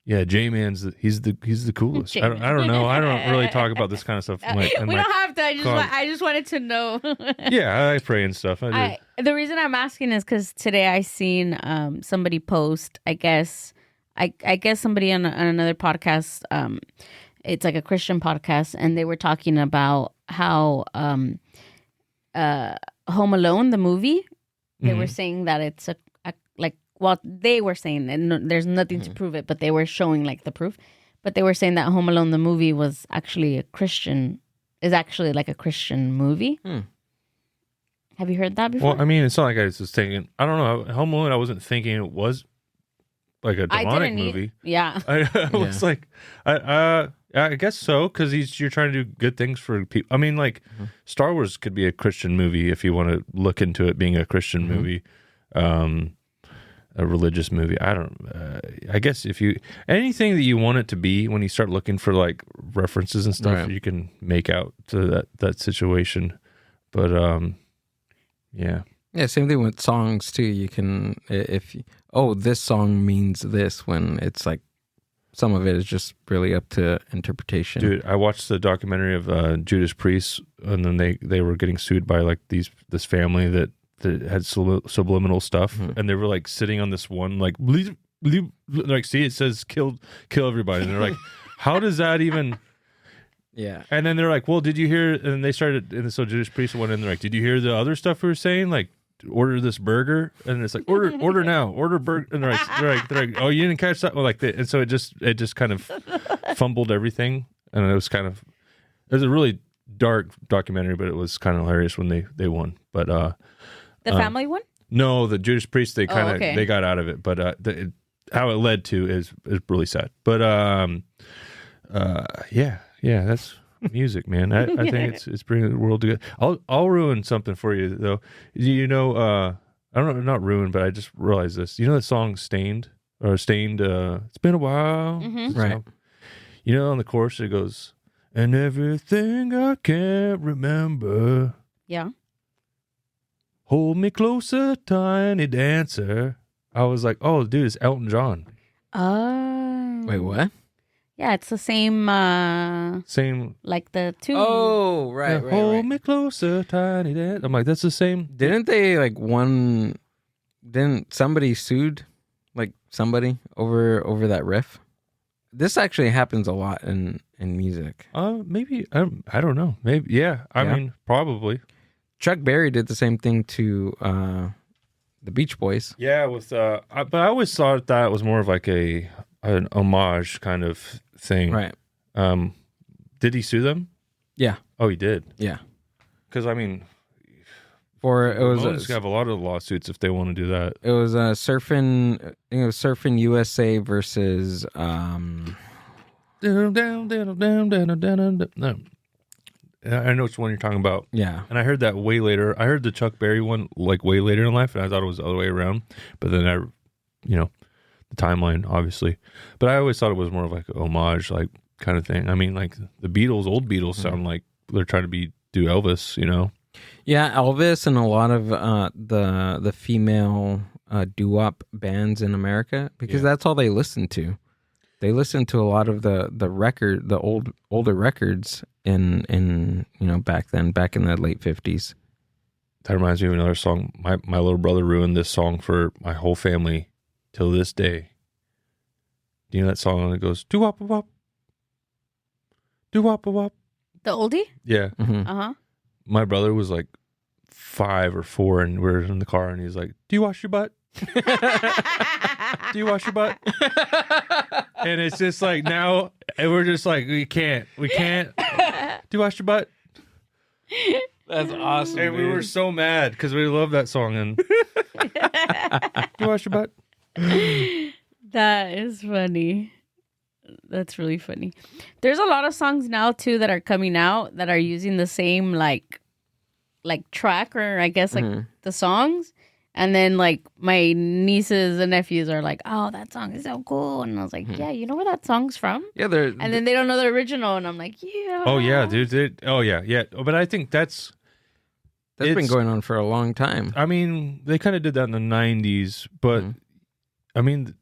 yeah, J-Man's he's the coolest. I don't know. I don't really talk about this kind of stuff. We don't have to. I just wanted to know. Yeah, I pray and stuff. The reason I'm asking is because today I seen somebody post. I guess somebody on another podcast. It's like a Christian podcast, and they were talking about how Home Alone, the movie. They were saying that it's well, they were saying, and there's nothing to prove it, but they were showing like the proof. But they were saying that Home Alone, the movie, is actually like a Christian movie. Have you heard that before? Well, I mean, it's not like I was just thinking. I don't know. Home Alone, I wasn't thinking it was like a demonic movie. Yeah. I was like, I guess so, because you're trying to do good things for people. I mean, like Star Wars could be a Christian movie if you want to look into it being a Christian movie. A religious movie. I guess if anything that you want it to be, when you start looking for like references and stuff, you can make out to that situation. But yeah, same thing with songs too. You can this song means this, when it's like some of it is just really up to interpretation. Dude, I watched the documentary of Judas Priest, and then they were getting sued by like this family that that had subliminal stuff, and they were like sitting on this one like like see, it says kill everybody, and they're like, how does that even? Yeah. And then they're like, well, did you hear? And they started, and so Judas Priest went in. They're like, did you hear the other stuff we were saying? Like, order this burger, and it's like order now, order burger. And they're like, oh, you didn't catch that? Well, like, and so it just kind of fumbled everything, and it was a really dark documentary, but it was kind of hilarious when they won. But the family one? No, the Judas Priest, they kind of they got out of it, but how it led to is really sad. But yeah, that's music, man. I think it's bringing the world together. I'll ruin something for you though. You know, I don't know, not ruin, but I just realized this. You know the song "Stained" or "Stained"? It's been a while, Right? You know, on the chorus it goes, "And everything I can't remember." Yeah. Hold me closer, tiny dancer. I was like, oh, dude, it's Elton John. Oh. Wait, what? Yeah, it's the same. Same. Like the two. Oh, right, Yeah, hold me closer, tiny dancer. I'm like, that's the same. Didn't they like Didn't somebody sued like somebody over that riff? This actually happens a lot in music. Maybe I don't know. Maybe yeah. I mean, probably. Chuck Berry did the same thing to the Beach Boys. Yeah, with but I always thought that was more of like an homage kind of thing. Right. Did he sue them? Yeah. Oh, he did. Yeah. Because I mean, For it was Ramones have a lot of lawsuits if they want to do that. It was Surfing. I think it was Surfing USA versus No. I know which one you're talking about. yeah. And I heard that way later. I heard the Chuck Berry one like way later in life, and I thought it was the other way around. But then the timeline, obviously. But I always thought it was more of like a homage, like kind of thing. I mean, like the Beatles, old Beatles sound like they're trying to do Elvis, you know? Yeah, Elvis and a lot of the female doo-wop bands in America, because that's all they listen to. They listen to a lot of the older records in back then, back in the late 50s. That reminds me of another song. My little brother ruined this song for my whole family till this day. Do you know that song that goes doo-wop-a-wop, doo-wop-a-wop? The oldie? Yeah. Mm-hmm. Uh-huh. My brother was like 5 or 4, and we were in the car, and he's like, "Do you wash your butt? Do you wash your butt?" And it's just like now, and we're just like, we can't. Do you wash your butt? That's awesome. And we were so mad because we love that song. And do you wash your butt? That is funny. That's really funny. There's a lot of songs now too that are coming out that are using the same like track, or I guess like the songs. And then like my nieces and nephews are like, "Oh, that song is so cool." And I was like, "Yeah, you know where that song's from?" Yeah, And then they don't know the original, and I'm like, "Yeah." Oh yeah, dude. Oh yeah. But I think that's been going on for a long time. I mean, they kind of did that in the 90s, but I mean,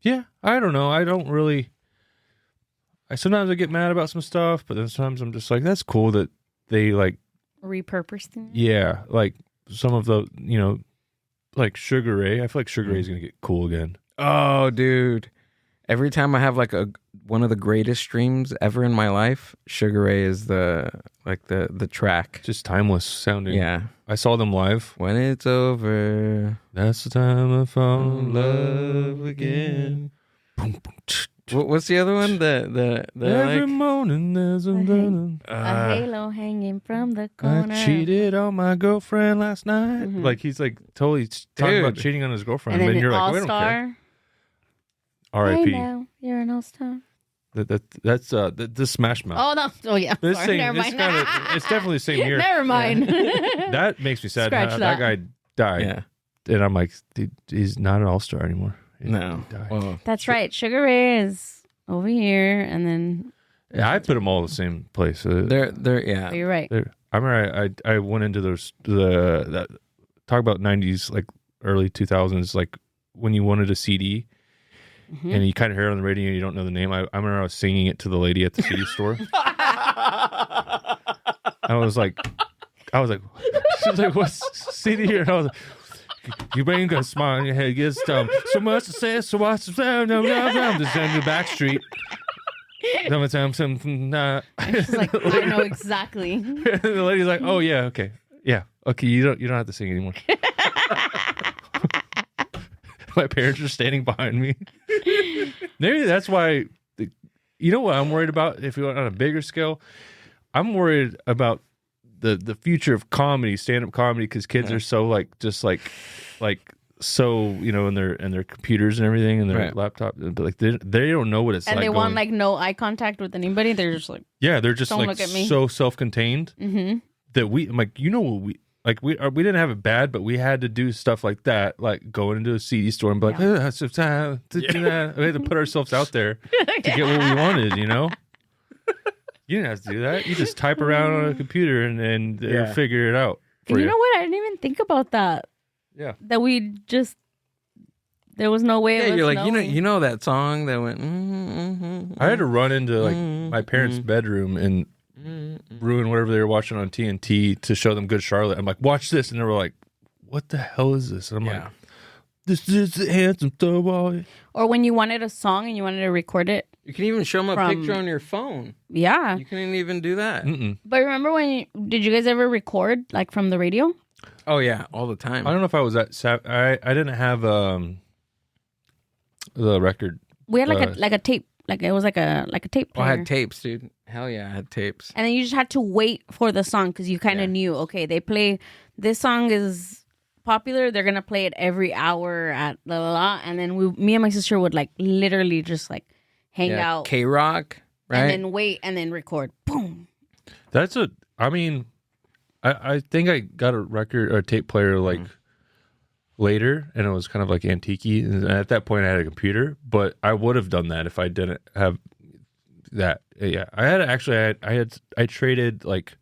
yeah, I don't know. I don't really. Sometimes I get mad about some stuff, but then sometimes I'm just like, that's cool that they like repurposed it. Yeah, like some of the like Sugar Ray. I feel like Sugar Ray is gonna get cool again. Oh, dude! Every time I have like one of the greatest streams ever in my life, Sugar Ray is the track. Just timeless sounding. Yeah. I saw them live. When it's over, that's the time I fall in love again. What's the other one? The every like, morning there's a halo hanging from the corner. I cheated on my girlfriend last night. Like he's like totally talking about cheating on his girlfriend, and then you're like, All we don't care. Star. R.I.P. Hey now, you're an all-star. That's the Smash Mouth. Oh no! Oh yeah. This Sorry, thing, never it's mind. it's definitely the same year. Never mind. That makes me sad. Scratch That that. guy died. Yeah. And I'm like, dude, he's not an all-star anymore. No. He died. Well, That's right. Sugar Ray is over here, and then Yeah, I put them all in the same place. they're oh, yeah. you're right. I remember I went into those that talk about 90s, like early 2000s, like when you wanted a CD and you kind of hear it on the radio and you don't know the name. I remember I was singing it to the lady at the CD store. I was like, she was like, what's CD here. And I was like, you ain't got a smile on your head. Gets dumb. So much to say, so what's the sound? Just down the back street. Nah. She's like, I know exactly. And the lady's like, oh yeah, okay. Yeah. Okay, you don't have to sing anymore. My parents are standing behind me. Maybe that's why. You know what I'm worried about? If you went on a bigger scale, I'm worried about the future of comedy, stand-up comedy, because kids are so so in their computers and everything and their laptop, but like they don't know what it's and like. And they want like no eye contact with anybody. They're just like, yeah, they're just don't like look at me. So self-contained that I'm like, what we. Like we didn't have it bad, but we had to do stuff like that, like going into a CD store and be like, we had to put ourselves out there to get what we wanted, You didn't have to do that. You just type around on a computer and figure it out. You know what? I didn't even think about that. Yeah. That we just there was no way. Yeah, of you're us like knowing. you know that song that went. I had to run into like my parents' bedroom and ruin whatever they were watching on TNT to show them Good Charlotte. I'm like, watch this, and they were like, what the hell is this? And I'm like, this is the handsome boy. Or when you wanted a song and you wanted to record it. You can even show them a picture on your phone. Yeah. You couldn't even do that. But remember did you guys ever record like from the radio? Oh yeah, all the time. I don't know if I was that I didn't have the record. We had like a tape. Like it was like a tape player. I had tapes, dude. Hell yeah, I had tapes. And then you just had to wait for the song because you kind of knew, okay, they play, this song is popular. They're going to play it every hour at la la la. And then me and my sister would like literally just like hang out. K-Rock, right? And then wait and then record. Boom. I think I got a record or a tape player like later, and it was kind of like antique-y. And at that point I had a computer, but I would have done that if I didn't have that. Yeah, I traded, like,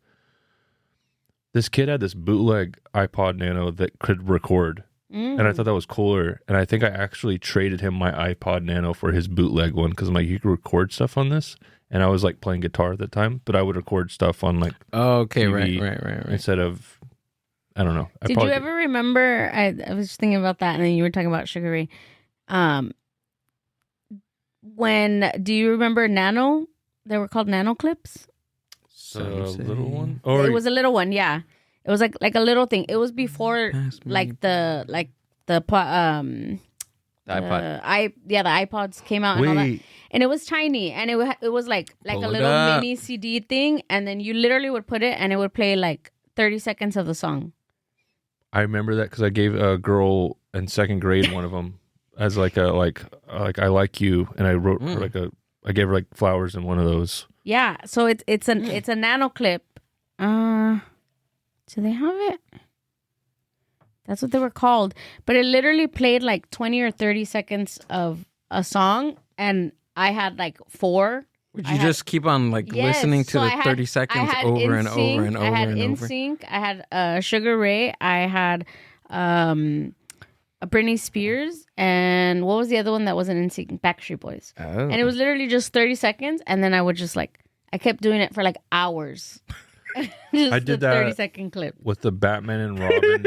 this kid had this bootleg iPod Nano that could record, and I thought that was cooler, and I think I actually traded him my iPod Nano for his bootleg one, because I'm like, you can record stuff on this, and I was like playing guitar at the time, but I would record stuff on like TV right instead of, I don't know. Did you ever remember, I was just thinking about that, and then you were talking about Sugar Ray. Do you remember Nano? They were called Nano clips. So little one? It was a little one, yeah. It was like a little thing. It was before like the iPod. The iPods came out and all that. And it was tiny, and it was like a little mini CD thing, and then you literally would put it and it would play like 30 seconds of the song. I remember that because I gave a girl in second grade one of them as like I like you, and I wrote her I gave her like flowers in one of those. Yeah, so it's a Nano clip. Do they have it? That's what they were called. But it literally played like 20 or 30 seconds of a song, and I had like 4. Would you just keep on like listening to the 30 seconds over and over and over I had and over? NSYNC. I had Sugar Ray. I had Britney Spears, and what was the other one that wasn't NSYNC? Backstreet Boys. Oh. And it was literally just 30 seconds, and then I would just like, I kept doing it for like hours. I did that 30-second clip with the Batman and Robin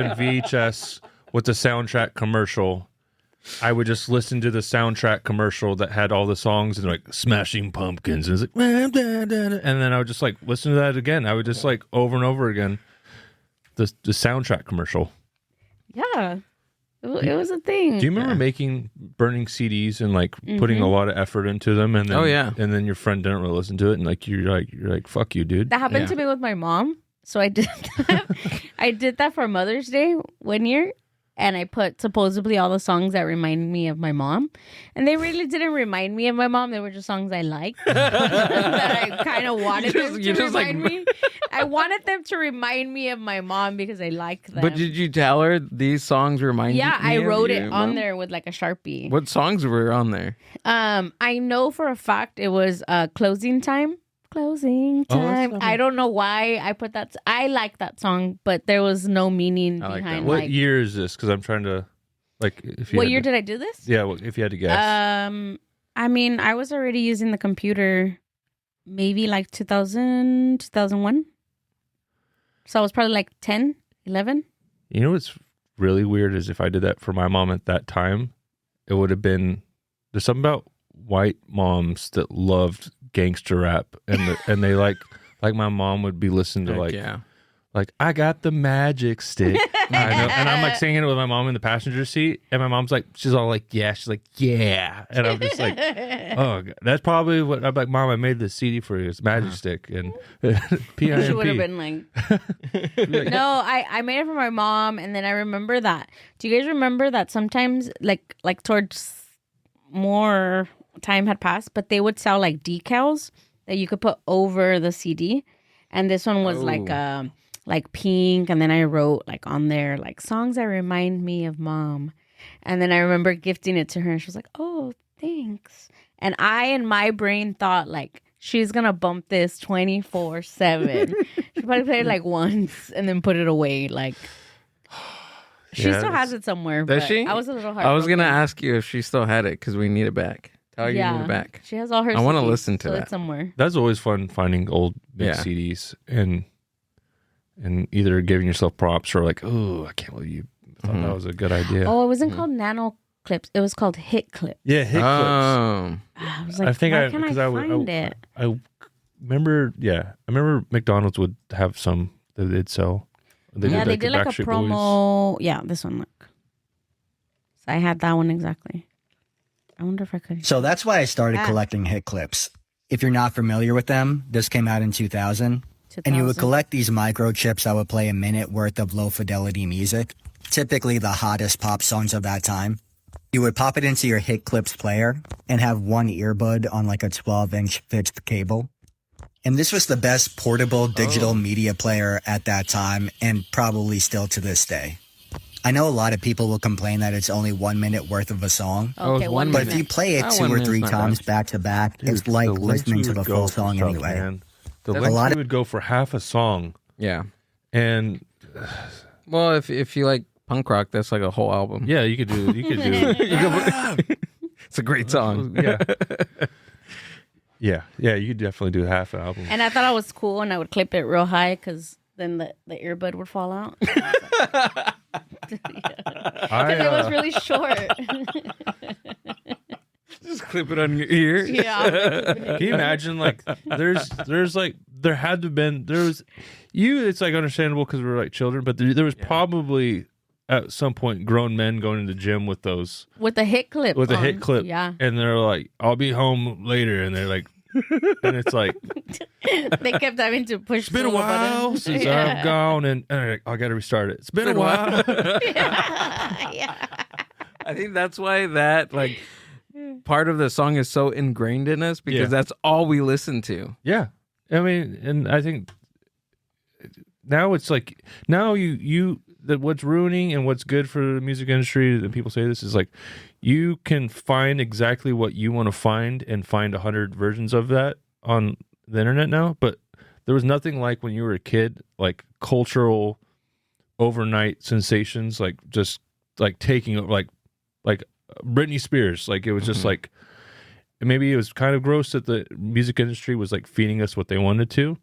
VHS with the soundtrack commercial. I would just listen to the soundtrack commercial that had all the songs and like Smashing Pumpkins, and it's like, and then I would just like listen to that again. I would just like over and over again the soundtrack commercial. Yeah, it was a thing. Do you remember burning CDs and like putting a lot of effort into them, and then, and then your friend didn't really listen to it, and like you're like fuck you, dude. That happened to me with my mom. So I did that. I did that for Mother's Day one year. And I put supposedly all the songs that remind me of my mom. And they really didn't remind me of my mom. They were just songs I liked. That I kind of wanted them to remind me. I wanted them to remind me of my mom because I liked them. But did you tell her these songs remind you? Yeah, I wrote it on mom? there with like a Sharpie. What songs were on there? I know for a fact it was Closing Time. Closing time. I don't know why I put that. I like that song, but there was no meaning behind. What year is this? Because I'm trying to, like, if you. What year did I do this? Yeah, well, if you had to guess. I mean, I was already using the computer, maybe like 2000, 2001. So I was probably like 10. 11? You know what's really weird is if I did that for my mom at that time, it would have been, there's something about white moms that loved gangster rap and they like my mom would be listening to like I got the magic stick. I know. And I'm like singing it with my mom in the passenger seat, and my mom's like, she's all like, yeah. She's like, yeah. And I'm just like, oh, God. That's probably what I'm like, Mom, I made this CD for you. It's Magic Stick. And PIMP. She would have been like, no, I made it for my mom. And then I remember that. Do you guys remember that sometimes, like towards more time had passed, but they would sell like decals that you could put over the CD? And this one was like pink, and then I wrote like on there like songs that remind me of Mom, and then I remember gifting it to her, and she was like, "Oh, thanks." And I in my brain thought like she's gonna bump this 24/7. She probably played it like once and then put it away. Like she still has it somewhere. Does but she? I was a little hard. I was gonna ask you if she still had it because we need it back. Tell her you need it back. She has all her. I want to CDs, listen to so that it's somewhere. That's always fun finding old big CDs and either giving yourself props or like, oh, I can't believe you thought that was a good idea. Oh, it wasn't called Nano Clips. It was called Hit Clips. Yeah, Hit Clips. I was like, why can't I find it? I remember, I remember McDonald's would have some that they'd sell. They did like a promo. Boys. Yeah, this one, look. So I had that one exactly. I wonder if I could. So that's why I started collecting Hit Clips. If you're not familiar with them, this came out in 2000. And you would collect these microchips that would play a minute worth of low fidelity music, typically the hottest pop songs of that time. You would pop it into your Hit Clips player and have one earbud on like a 12-inch fixed cable. And this was the best portable digital media player at that time, and probably still to this day. I know a lot of people will complain that it's only 1 minute worth of a song. Okay, but if you play it 2 or 3 times back to back, it's like listening to the full song anyway. Man. The length would go for half a song. Yeah. And well, if you like punk rock, that's like a whole album. Yeah, you could do It's a great song. Yeah, you could definitely do half an album. And I thought I was cool, and I would clip it real high because then the earbud would fall out. Because it was really short. Just clip it on your ear. Yeah. Can you imagine like there's like there had to have been it's like understandable because we're like children, but there was probably at some point grown men going to the gym with those with a hit clip. A hit clip. Yeah. And they're like, I'll be home later, and they're like and it's like they kept having to push. It's been a while since I've gone, and like, I got to restart it. It's been a while. Yeah. I think that's why that like part of the song is so ingrained in us because that's all we listen to. Yeah, I mean, and I think now it's like you that what's ruining and what's good for the music industry, and people say this is like you can find exactly what you want to find and find 100 versions of that on the internet now, but there was nothing like when you were a kid, like cultural overnight sensations, like just like taking like Britney Spears, like it was just like maybe it was kind of gross that the music industry was like feeding us what they wanted to,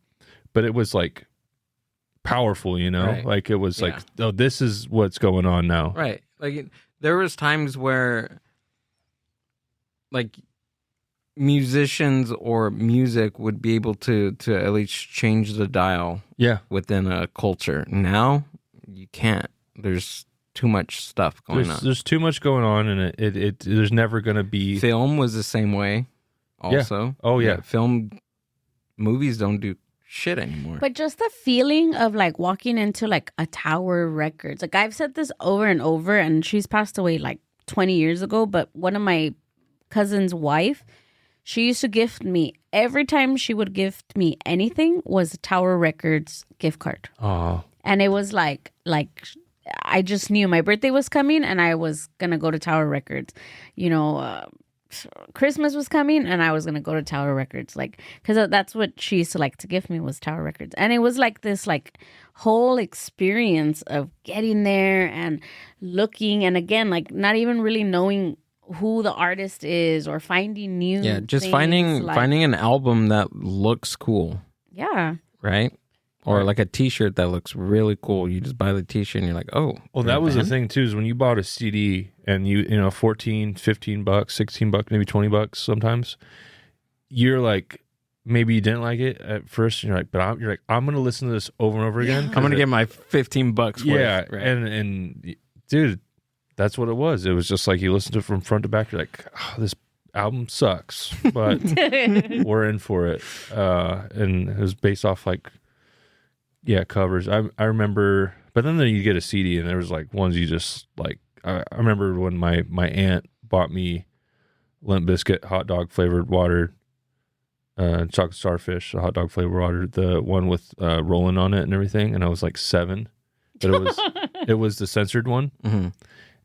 but it was like powerful, you know, right. Like it was like, oh, this is what's going on now, right? Like there was times where like musicians or music would be able to at least change the dial within a culture. Now you can't. There's too much stuff going on. There's too much going on, and it there's never going to be. Film was the same way also. Yeah. Oh yeah. Movies don't do shit anymore. But just the feeling of like walking into like a Tower Records. Like I've said this over and over, and she's passed away like 20 years ago, but one of my cousin's wife, she used to gift me, every time she would gift me anything was a Tower Records gift card. Oh. And it was like I just knew my birthday was coming and I was going to go to Tower Records. You know, Christmas was coming and I was going to go to Tower Records. Like, because that's what she used to like to gift me was Tower Records. And it was like this like whole experience of getting there and looking. And again, like not even really knowing who the artist is or finding new just things, finding an album that looks cool. Yeah. Right? Or like a T-shirt that looks really cool. You just buy the T-shirt and you're like, oh. Well, that was the thing too, is when you bought a CD and you know, 14, 15 bucks, 16 bucks, maybe 20 bucks sometimes, you're like, maybe you didn't like it at first. And you're like, you're like, I'm going to listen to this over and over again. I'm going to get my 15 bucks worth. Yeah. Right. And dude, that's what it was. It was just like, you listen to it from front to back. You're like, oh, this album sucks, but we're in for it. And it was based off like, covers. I remember, but then you get a CD and there was like ones you just like. I remember when my aunt bought me Limp Bizkit hot dog flavored water, chocolate starfish hot dog flavored water, the one with Roland on it and everything, and I was like 7, but it was the censored one,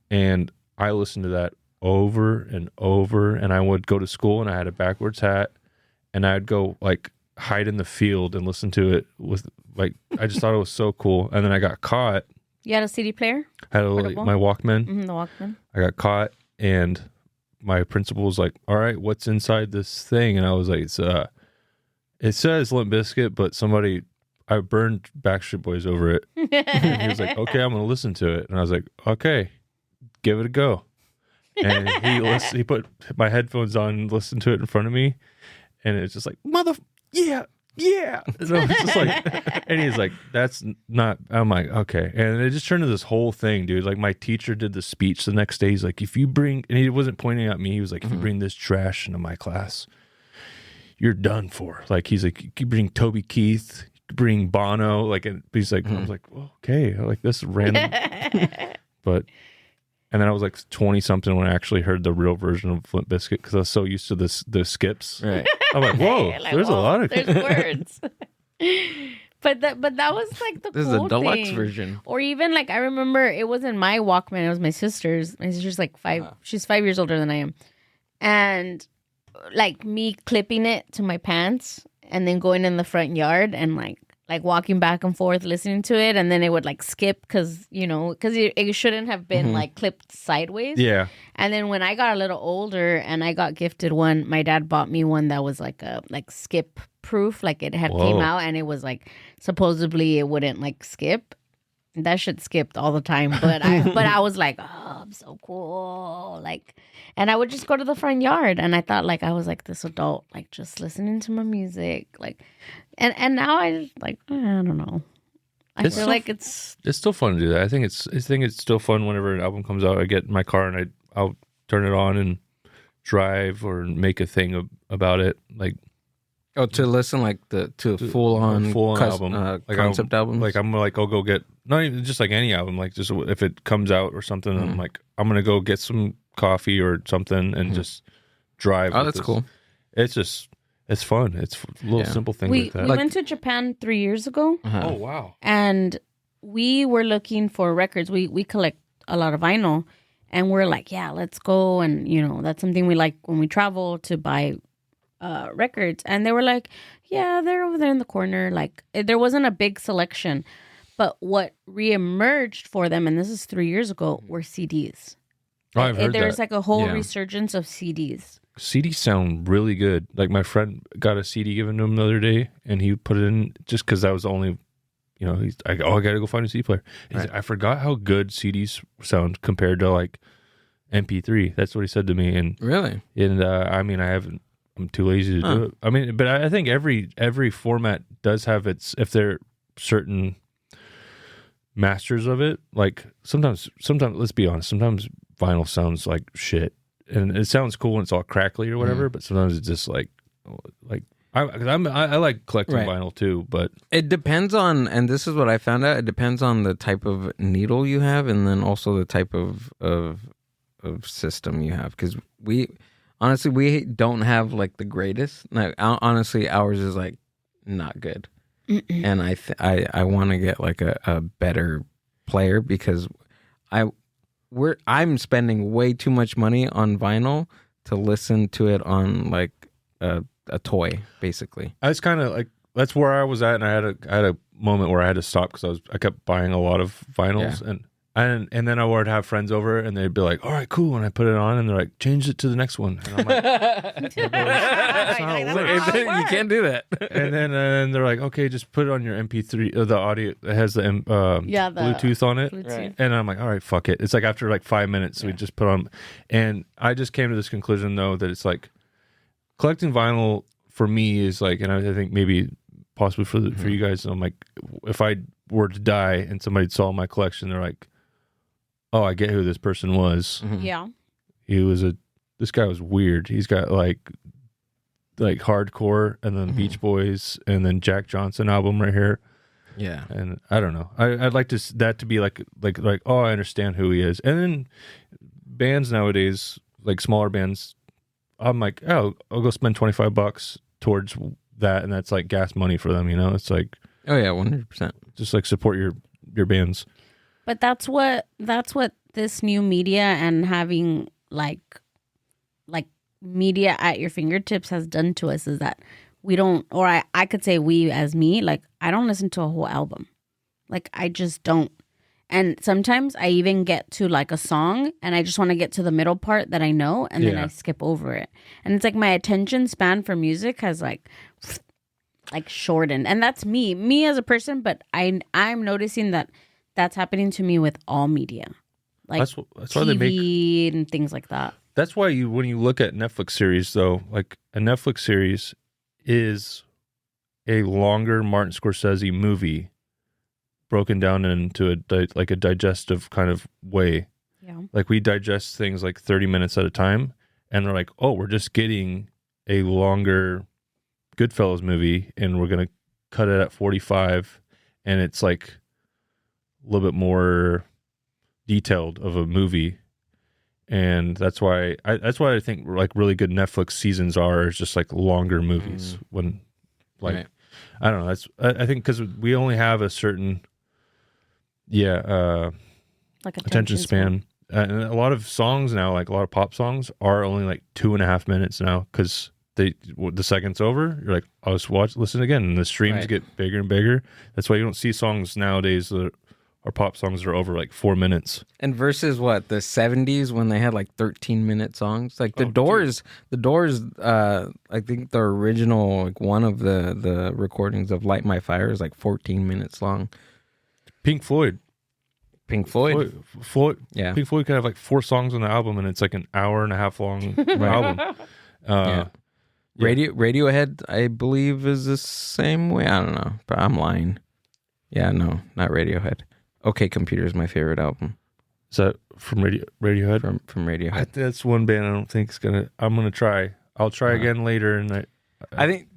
and I listened to that over and over, and I would go to school and I had a backwards hat, and I'd go like hide in the field and listen to it with like, I just thought it was so cool. And then I got caught. You had a CD player? I had my Walkman. The Walkman. I got caught and my principal was like, all right, what's inside this thing? And I was like, it says Limp Bizkit, but I burned Backstreet Boys over it. And he was like, okay, I'm going to listen to it. And I was like, okay, give it a go. And he put my headphones on and listened to it in front of me. And it's just like, yeah. So it's just like, and he's like, that's not, I'm like, okay. And it just turned into this whole thing, dude. Like my teacher did the speech the next day. He's like, if you bring, and he wasn't pointing at me. He was like, if you bring this trash into my class, you're done for. Like, he's like, you can bring Toby Keith, you can bring Bono. Like, and he's like, I was like, well, okay. Like, this is random. But, and then I was like 20 something when I actually heard the real version of Limp Bizkit because I was so used to the skips. Right. I'm like, whoa, there's a lot of there's words. But that was like the this cool is a deluxe thing. version. Or even like I remember it wasn't my Walkman, it was my sister's. My sister's like 5. She's 5 years older than I am, and like me clipping it to my pants and then going in the front yard and like walking back and forth listening to it, and then it would like skip because it shouldn't have been like clipped sideways. Yeah. And then when I got a little older and I got gifted one, my dad bought me one that was like a skip proof, like it had came out and it was like supposedly it wouldn't like skip. That shit skipped all the time, but I was like, oh, I'm so cool, like, and I would just go to the front yard, and I thought like I was like this adult, like just listening to my music, like, and now I just like I don't know, I feel like it's still fun to do that. I think it's still fun whenever an album comes out. I get in my car and I'll turn it on and drive or make a thing about it, like. Oh, to listen like to a full on album, like concept album. Like I'm like, I'll go get not even just like any album, like just if it comes out or something. I'm like, I'm gonna go get some coffee or something and just drive. Oh, that's cool. It's fun. It's a little simple thing like that. We went to Japan 3 years ago. Oh wow! And we were looking for records. We collect a lot of vinyl, and we're like, yeah, let's go. And that's something we like when we travel to buy. Records, and they were like, yeah, they're over there in the corner. Like there wasn't a big selection, but what reemerged for them, and this is 3 years ago, were CDs. Oh, I've heard There's that. like a whole resurgence of CDs. CDs sound really good. Like my friend got a CD given to him the other day, and he put it in just because that was the only, he's like, I gotta go find a CD player. Right. I forgot how good CDs sound compared to like MP3. That's what he said to me. And really, and I mean, I'm too lazy to do it. I mean, but I think every format does have its, if they're certain masters of it, like sometimes, let's be honest, sometimes vinyl sounds like shit. And it sounds cool when it's all crackly or whatever, but sometimes it's just like I like collecting vinyl too, but it depends on, and this is what I found out, it depends on the type of needle you have and then also the type of system you have, because honestly, we don't have like the greatest. Like, honestly, ours is like not good, and I want to get like a better player because I'm spending way too much money on vinyl to listen to it on like a toy, basically. I was kind of like, that's where I was at, and I had a moment where I had to stop because I kept buying a lot of vinyls, and And then I would have friends over, and they'd be like, "All right, cool." And I put it on, and they're like, "Change it to the next one." And I'm like, "That's not how it works." You can't do that. And then they're like, "Okay, just put it on your MP3, the audio. It has the Bluetooth on it." Bluetooth. And I'm like, "All right, fuck it." It's like after like 5 minutes, we just put on. And I just came to this conclusion though that it's like collecting vinyl for me is like, and I think maybe possibly for you guys, I'm like, if I were to die and somebody saw my collection, they're like, "Oh, I get who this person was. Yeah. This guy was weird. He's got like hardcore, and then Beach Boys, and then Jack Johnson album right here." Yeah. And I don't know. I'd like that to be like, oh, I understand who he is. And then bands nowadays, like smaller bands, I'm like, oh, I'll go spend $25 towards that, and that's like gas money for them. You know, it's like, oh yeah, 100%. Just like support your bands. But that's what this new media and having like media at your fingertips has done to us is that we don't, or I could say we as me, like I don't listen to a whole album. Like I just don't. And sometimes I even get to like a song and I just want to get to the middle part that I know, and then I skip over it. And it's like my attention span for music has like shortened. And that's me as a person, but I'm noticing that that's happening to me with all media. Like that's TV why they make and things like that. That's why when you look at Netflix series though, like a Netflix series is a longer Martin Scorsese movie broken down into a digestive kind of way. Yeah. Like we digest things like 30 minutes at a time, and they're like, "Oh, we're just getting a longer Goodfellas movie, and we're going to cut it at 45, and it's like a little bit more detailed of a movie." And that's why I think like really good Netflix seasons is just like longer movies when like, right. I don't know. I think because we only have a certain, like attention span. And a lot of songs now, like a lot of pop songs are only like 2.5 minutes now, because the second's over, you're like, I'll just listen again, and the streams get bigger and bigger. That's why you don't see songs nowadays that are pop songs that are over like 4 minutes. And versus what, the 70s when they had like 13-minute songs, like the Doors. I think the original, like one of the recordings of Light My Fire is like 14 minutes long. Pink Floyd. Yeah. Pink Floyd could have like 4 songs on the album, and it's like an hour and a half long album. Radiohead, I believe, is the same way. I don't know, but I'm lying. Yeah, no, not Radiohead. OK Computer is my favorite album. Is that from Radiohead? From Radiohead. That's one band I don't think is gonna. I'm gonna try. I'll try again later, and I think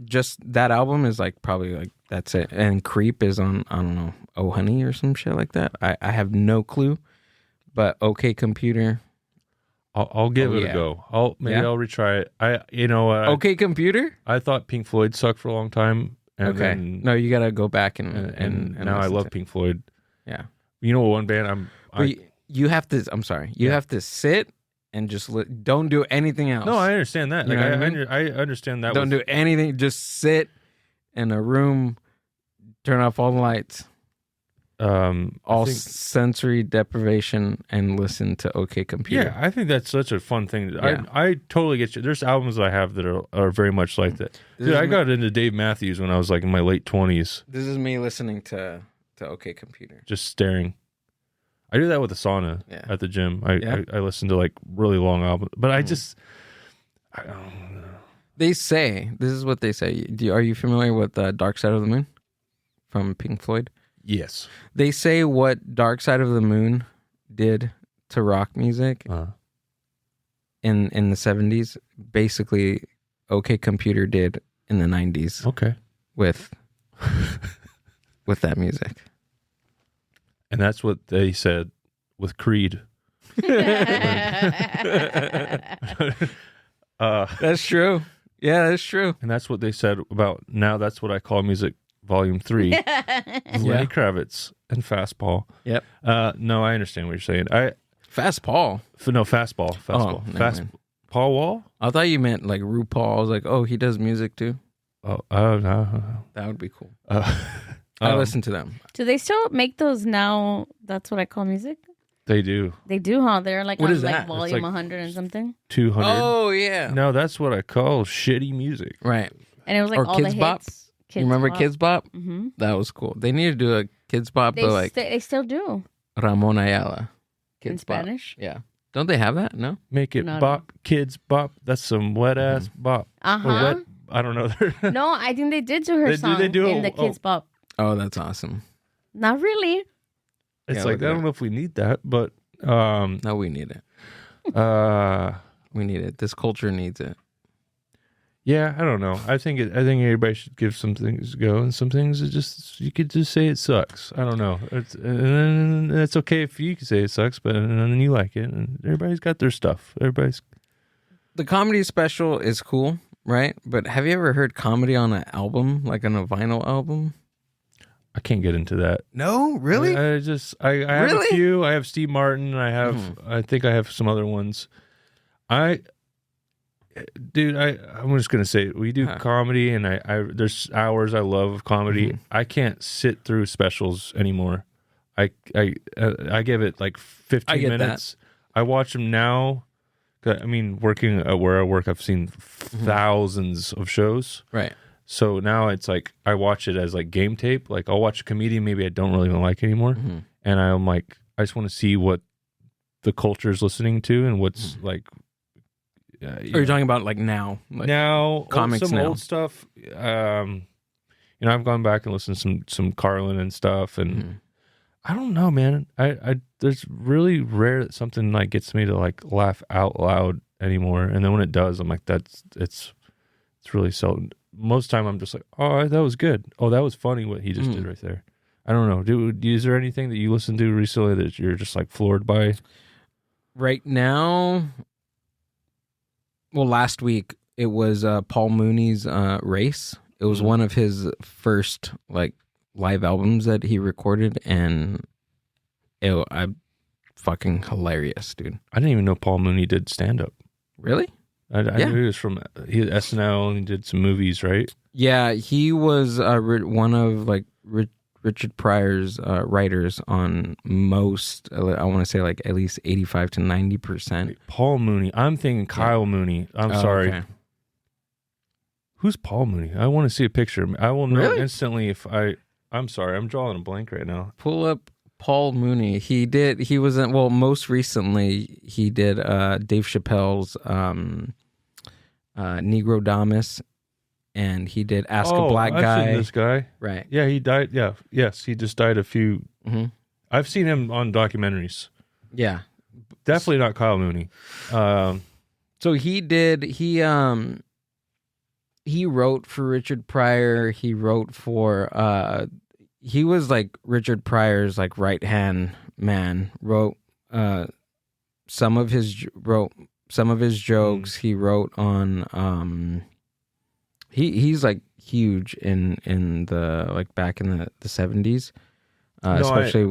just that album is like probably like that's it. And Creep is on, I don't know, Oh Honey or some shit like that. I have no clue, but OK Computer. I'll give it a go. I'll retry it. OK Computer. I thought Pink Floyd sucked for a long time. And then, no, you gotta go back and now I love Pink Floyd. Yeah, you know what? One band you have to. I'm sorry, you have to sit and just don't do anything else. No, I understand that. Like, I understand that. Don't do anything. Just sit in a room, turn off all the lights, sensory deprivation, and listen to OK Computer. Yeah, I think that's such a fun thing. Yeah. I totally get you. There's albums that I have that are very much like that. Dude, I got into Dave Matthews when I was like in my late 20s. This is me listening to OK Computer. Just staring. I do that with the sauna at the gym. I listen to like really long albums, but I don't know. They say, this is what they say. Are you familiar with Dark Side of the Moon from Pink Floyd? Yes. They say what Dark Side of the Moon did to rock music in the 70s, basically OK Computer did in the 90s. Okay. With that music. And that's what they said with Creed. That's true. Yeah, that's true. And that's what they said about Now That's What I Call Music Volume 3. Lenny Kravitz and Fastball. Yep. No, I understand what you're saying. Fastball? No, Fastball. Paul Wall? I thought you meant like RuPaul. I was like, oh, he does music too? Oh, no. That would be cool. I listen to them. Do they still make those now? That's what I call music. They do. They do, huh? They're like What on is like that? volume It's like 100 and something. 200. Oh yeah, No, that's what I call shitty music. right. And it was like Or all Kids the Bop? hits. You remember Kids Bop? Mm-hmm. That was cool. They need to do a Kids Bop, They, but like they still do Ramon Ayala. in Kids Bop. Spanish. Yeah. Don't they have that? No. Make it No, bop, kids bop. That's some wet ass bop. Uh Or huh. wet. I don't know. No, I think they did do her They- song they do? in the Kids Bop. Oh, that's awesome. Not really. It's Yeah, like look at I don't that. know if we need that, but No, we need it. We need it. This culture needs it. yeah, I don't know. I think everybody should give some things a go, and some things it just you could just say it sucks. I don't know. And it's okay if you can say it sucks, but and then you like it, and everybody's got their stuff. Everybody's The comedy special is cool, right? But have you ever heard comedy on an album, like on a vinyl album? I can't get into that. No, really? I have Really? a few. I have Steve Martin. I think I have some other ones. I'm just gonna say it. We do comedy, and I there's hours I love of comedy. I can't sit through specials anymore. I give it like 15 I get that. minutes. I watch them now. I mean, working where I work, I've seen thousands of shows. Right. So now it's like I watch it as like game tape. Like I'll watch a comedian maybe I don't really like anymore, and I'm like I just want to see what the culture is listening to and what's like. Are you talking about like now? Like, Now comics some now. old stuff. I've gone back and listened to some Carlin and stuff, and I don't know, man. I there's really rare that something like gets me to like laugh out loud anymore, and then when it does, I'm like it's really seldom. Most time I'm just like, oh, that was good. Oh, that was funny what he just did right there. I don't know. Is there anything that you listened to recently that you're just like floored by? Right now, well, last week it was Paul Mooney's Race. It was one of his first like live albums that he recorded, and I fucking hilarious, dude. I didn't even know Paul Mooney did stand up. Really? I knew he was from SNL and he did some movies, right? Yeah, he was one of like Richard Pryor's writers on most. I want to say like at least 85 to 90%. Paul Mooney. I'm thinking Kyle Mooney. I'm sorry. Okay. Who's Paul Mooney? I want to see a picture. I will know Really? instantly if I'm sorry. I'm drawing a blank right now. Pull up Paul Mooney. He was in, well, most recently he did Dave Chappelle's Negro Damas, and he did Ask a Black I've Guy. seen this guy. Right. Yeah, he died. Yeah, yes, he just died a few. Mhm. I've seen him on documentaries. Yeah. Definitely not Kyle Mooney. So he wrote for Richard Pryor. He wrote for he was like Richard Pryor's like right hand man. Wrote some of his jokes. He wrote on he's like huge in the like back in the 70s, especially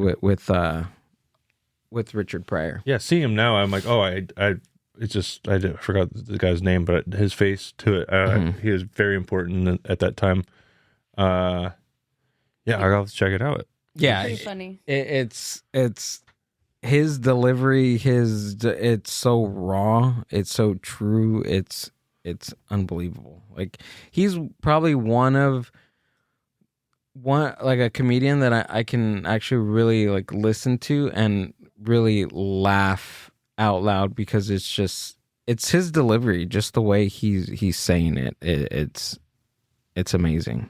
with Richard Pryor. Yeah, seeing him now, I'm like, oh, I forgot the guy's name, but his face to it, he was very important at that time. Yeah, I'll have to check it out. Yeah, Pretty funny. It's his delivery. It's so raw. It's so true. It's unbelievable. Like he's probably one like a comedian that I can actually really like listen to and really laugh out loud because it's his delivery, just the way he's saying it. It's amazing.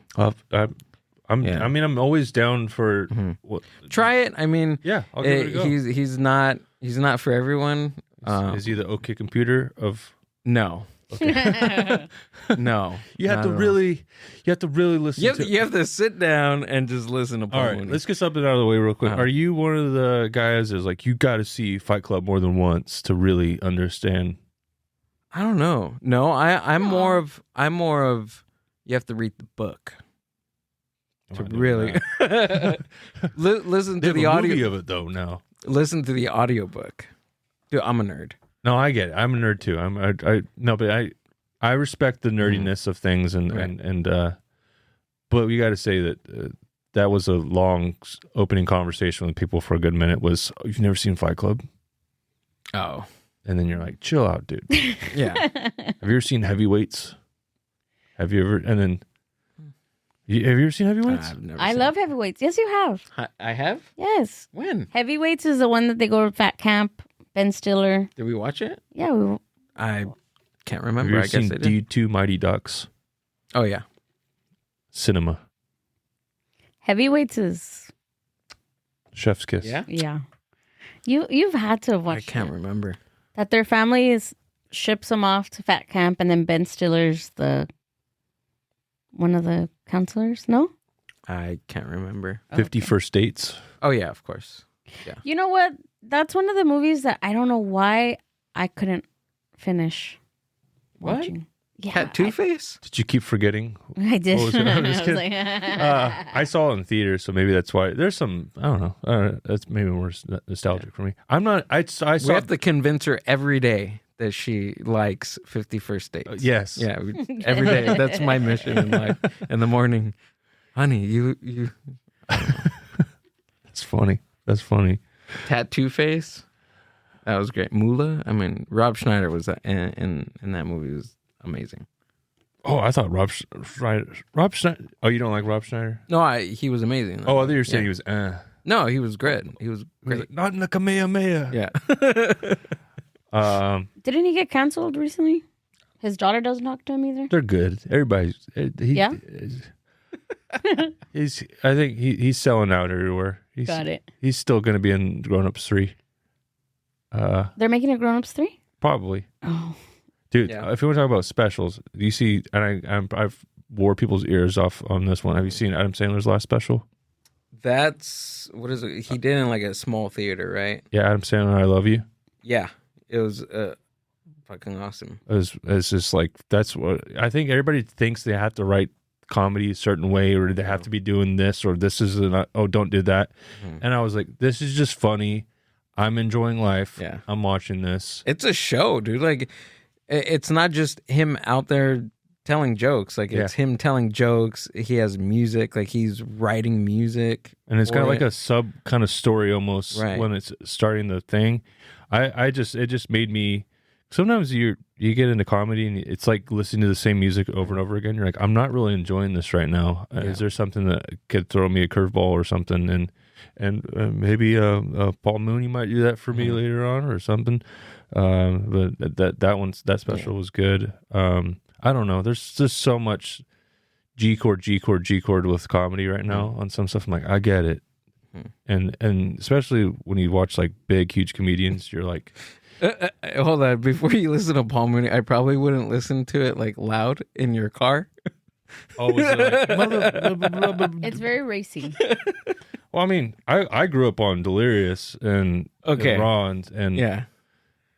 I'm always down for Try it. I mean, yeah, I'll give it a go. He's not for everyone. Is he the OK Computer of? No. No. You have not to at all. really listen. You have to sit down and just listen to Paul All right, Mooney. let's get something out of the way real quick. Are you one of the guys that's like you got to see Fight Club more than once to really understand? I don't know. No, I'm more of you have to read the book to really listen They to have the a audio movie of it though now. Listen to the audiobook. Dude, I'm a nerd. No, I get it. I'm a nerd too. I respect the nerdiness of things and but we got to say that that was a long opening conversation with people for a good minute was, oh, you've never seen Fight Club? Oh. And then you're like, chill out, dude. Yeah. Have you ever seen Heavyweights? Have you ever, and then, have you ever seen Heavyweights? I've never I seen love Heavyweights. Yes, you have. I have? Yes. When? Heavyweights is the one that they go to fat camp. Ben Stiller. Did we watch it? Yeah. I can't Have remember. you I ever guess seen I did. D2 Mighty Ducks? Oh, yeah. Cinema. Heavyweights is. Chef's Kiss. Yeah? Yeah. You've had to have I watched can't it. remember. That their family ships them off to fat camp, and then Ben Stiller's one of the counselors. No. I can't remember. 50 First Dates. Oh, yeah, of course. You know what? That's one of the movies that I don't know why I couldn't finish What? watching. Yeah, Cat Two-Face? Did you keep forgetting? I did. What was it? I'm just I was kidding. like, I saw it in theater, so maybe that's why. There's some, I don't know. That's maybe more nostalgic for me. I'm not, I saw. We have to convince her every day that she likes 50 First Dates. Yes. Yeah, every day. That's my mission in life. In the morning, honey, you That's funny. That's funny. Tattoo Face. That was great. Moolah. I mean, Rob Schneider was in that movie was amazing. Oh, I thought Rob Schneider. Oh, you don't like Rob Schneider? No, he was amazing. Oh, I thought you were saying he Yeah. was. No, he was great. He was He's great. like, not in the Kamehameha. Yeah. didn't he get canceled recently? His daughter doesn't talk to him either. They're good. Everybody's. Yeah? He's. I think he's selling out everywhere. Got it. He's still going to be in Grown Ups 3. They're making it Grown Ups 3? Probably. Oh. Dude, Yeah. if you want to talk about specials, you see, and I've wore people's ears off on this one. Have you seen Adam Sandler's last special? That's what is it? He did in like a small theater, right? Yeah, Adam Sandler, I Love You. Yeah, it was fucking awesome. It's just like, that's what I think. Everybody thinks they have to write comedy a certain way, or they have to be doing this, or this is don't do that. And I was like, this is just funny. I'm enjoying life. Yeah. I'm watching this. It's a show, dude. Like, it's not just him out there telling jokes. Like, it's him telling jokes. He has music. Like, he's writing music. And it's got for like it. a sub kind of story almost when it's starting the thing. It just made me. Sometimes you get into comedy and it's like listening to the same music over and over again. You're like, I'm not really enjoying this right now. Is there something that could throw me a curveball or something? And maybe Paul Mooney might do that for me later on or something. But that special was good. I don't know. There's just so much G chord with comedy right now on some stuff. I'm like, I get it. And especially when you watch like big, huge comedians, you're like, hold on. Before you listen to Paul Mooney, I probably wouldn't listen to it like loud in your car. oh, was it like, It's very racy. well, I mean, I grew up on Delirious and Raw and Yeah.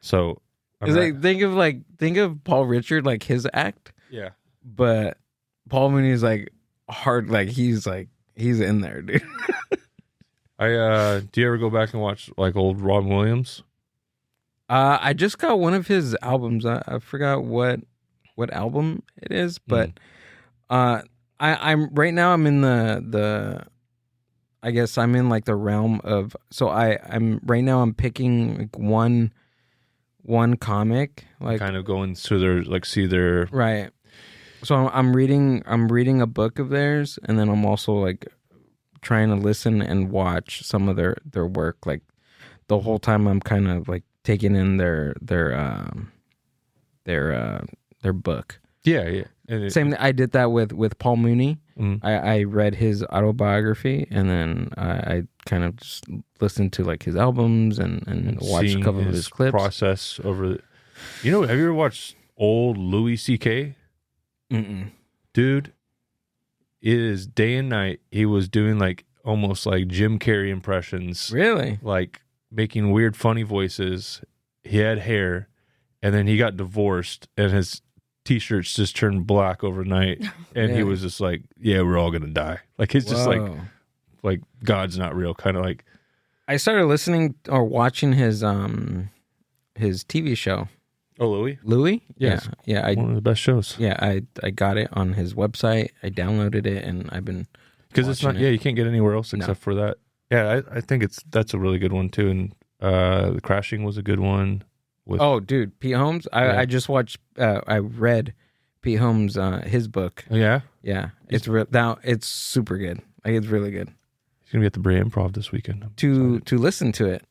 so It's like, think of Paul Richard, like his act, yeah. but Paul Mooney is like hard, like he's in there, dude. Do you ever go back and watch like old Robin Williams? I just got one of his albums. I forgot what album it is, but I'm right now. I'm in the I guess I'm in like the realm of. So I'm right now. I'm picking like one comic, like Kind of going through their see their right. So I'm reading a book of theirs, and then I'm also like trying to listen and watch some of their work. Like the whole time, I'm kind of like taking in their book. yeah. And Same. I did that with Paul Mooney. I read his autobiography, and then I kind of just listened to like his albums and watched a couple of his clips. Process over. Have you ever watched old Louis C.K.? Mm-mm. Dude, it is day and night. He was doing like almost like Jim Carrey impressions. Really? Like making weird, funny voices. He had hair, and then he got divorced, and his t-shirts just turned black overnight, and he was just like, "Yeah, we're all gonna die." Like it's just like God's not real, kind of like. I started listening or watching his TV show. Oh, Louis? Yes. Yeah. One of the best shows. I got it on his website. I downloaded it, and I've been because it's not. watching it. Yeah, you can't get anywhere else except for that. Yeah, I think that's a really good one too. And The Crashing was a good one. Oh, dude, Pete Holmes. I just watched. I read Pete Holmes his book. Oh, yeah, Yeah, it's super good. Like it's really good. he's gonna be at the Bray Improv this weekend. To listen to it,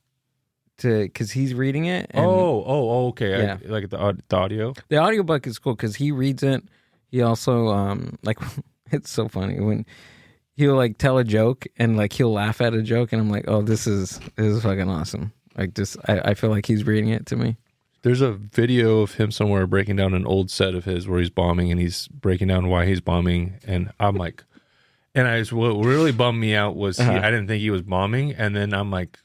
because he's reading it. And Okay. Yeah. Like the audio. the audiobook is cool because he reads it. He also like it's so funny when he'll like tell a joke and like he'll laugh at a joke and I'm like, oh, this is fucking awesome. Like this, I feel like he's reading it to me. There's a video of him somewhere breaking down an old set of his where he's bombing and he's breaking down why he's bombing. And I'm like, what really bummed me out was I didn't think he was bombing. And then I'm like,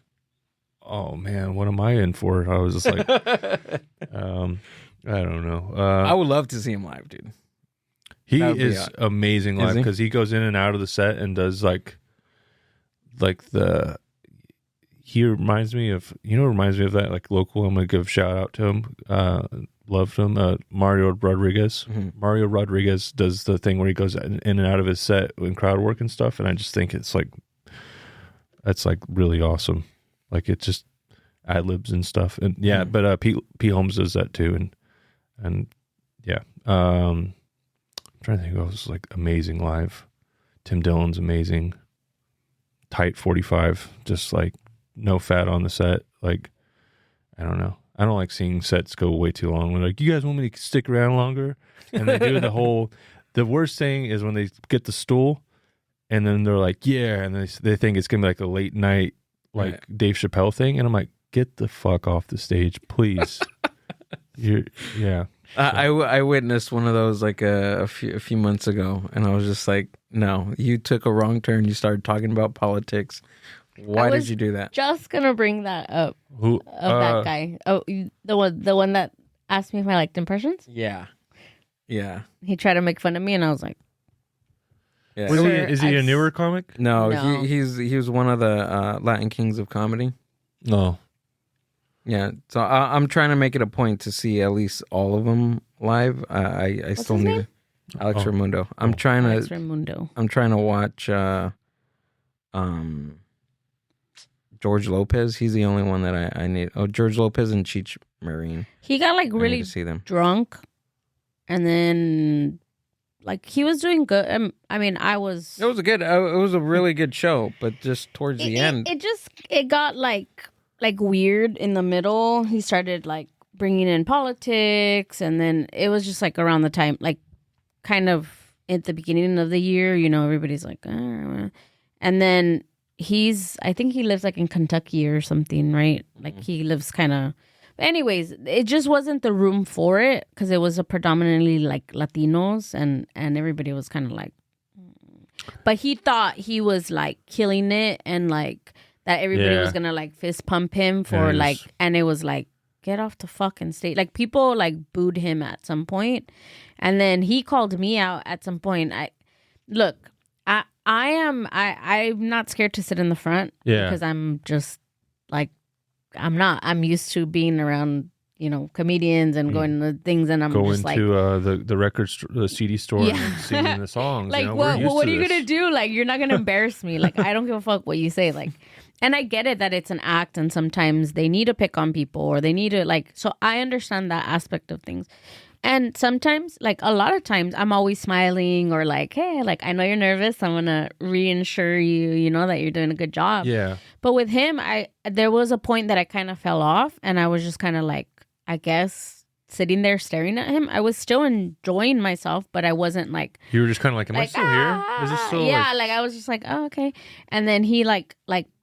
oh man, what am I in for? I was just like, I don't know. I would love to see him live, dude. He is amazing live because he goes in and out of the set and does like he reminds me of that like local. I'm gonna give a shout out to him. Loved him. Mario Rodriguez. Mm-hmm. Mario Rodriguez does the thing where he goes in and out of his set in crowd work and stuff, and I just think that's like really awesome. Like it just ad libs and stuff, and yeah. Mm-hmm. But Pete Holmes does that too, and yeah. I'm trying to think of who's like amazing live. Tim Dillon's amazing. Tight 45, just like no fat on the set. Like I don't know. I don't like seeing sets go way too long. We're like, you guys want me to stick around longer? And they do the worst thing is when they get the stool and then they're like, yeah, and they think it's gonna be like a late night like Dave Chappelle thing, and I'm like, get the fuck off the stage, please. I witnessed one of those like a few months ago, and I was just like, no, you took a wrong turn. You started talking about politics. Why did you do that? Just gonna bring that up. Who that guy? Oh, the one that asked me if I liked impressions. Yeah. He tried to make fun of me, and I was like, Yeah. Is he a newer comic? No, No. he was one of the Latin Kings of Comedy. No. Yeah, so I'm trying to make it a point to see at least all of them live. I still his need name? Alex Raimundo. I'm trying Alex to Raimundo. watch George Lopez. He's the only one that I need. Oh, George Lopez and Cheech Marine. He got like I need really to see them. drunk, and then like he was doing good. I mean, I was. It was a really good show, but just towards the end, It got like weird in the middle. He started like bringing in politics, and then it was just like around the time, like kind of at the beginning of the year, you know, everybody's like, and then I think he lives like in Kentucky or something, right? Like he lives kind of. Anyways, it just wasn't the room for it because it was a predominantly like Latinos, and everybody was kind of like, but he thought he was like killing it, and like that everybody was gonna like fist pump him for like, and it was like, get off the fucking stage. Like people like booed him at some point, and then he called me out at some point. I'm not scared to sit in the front because I'm just like. I'm used to being around, you know, comedians and going to things, and I'm going just like to the CD store and singing the songs. Like, you know, what are you gonna do? Like, you're not gonna embarrass me. Like, I don't give a fuck what you say. Like, and I get it that it's an act, and sometimes they need to pick on people or they need to like. So I understand that aspect of things. And sometimes, like a lot of times, I'm always smiling or like, hey, like I know you're nervous. I'm gonna reassure you, you know, that you're doing a good job. Yeah. But with him, there was a point that I kind of fell off, and I was just kind of like, I guess, sitting there staring at him. I was still enjoying myself, but I wasn't like. You were just kind of like, am I still here? Is this still? Yeah, like I was just like, oh, okay. And then he like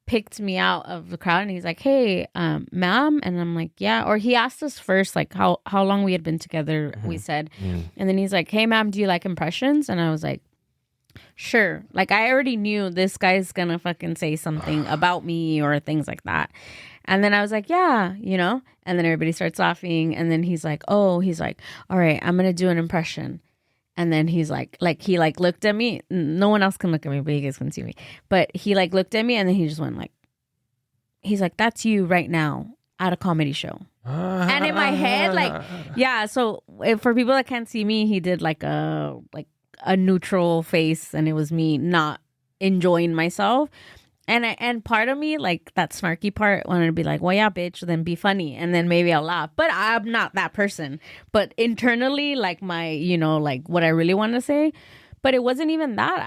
picked me out of the crowd, and he's like, hey, ma'am, and I'm like, yeah. Or he asked us first like how long we had been together. We said, and then he's like, hey, ma'am, do you like impressions? And I was like, sure. Like I already knew this guy's gonna fucking say something about me or things like that. And then I was like, yeah, you know. And then everybody starts laughing, and then he's like, all right, I'm gonna do an impression. And then he's like he like looked at me. No one else can look at me, but you guys can see me. But he like looked at me, and then he just went like, he's like, that's you right now at a comedy show. And in my head, like, yeah. So for people that can't see me, he did like a neutral face, and it was me not enjoying myself. And part of me, like that snarky part, wanted to be like, well, yeah, bitch, then be funny. And then maybe I'll laugh. But I'm not that person. But internally, like my, like what I really want to say. But it wasn't even that.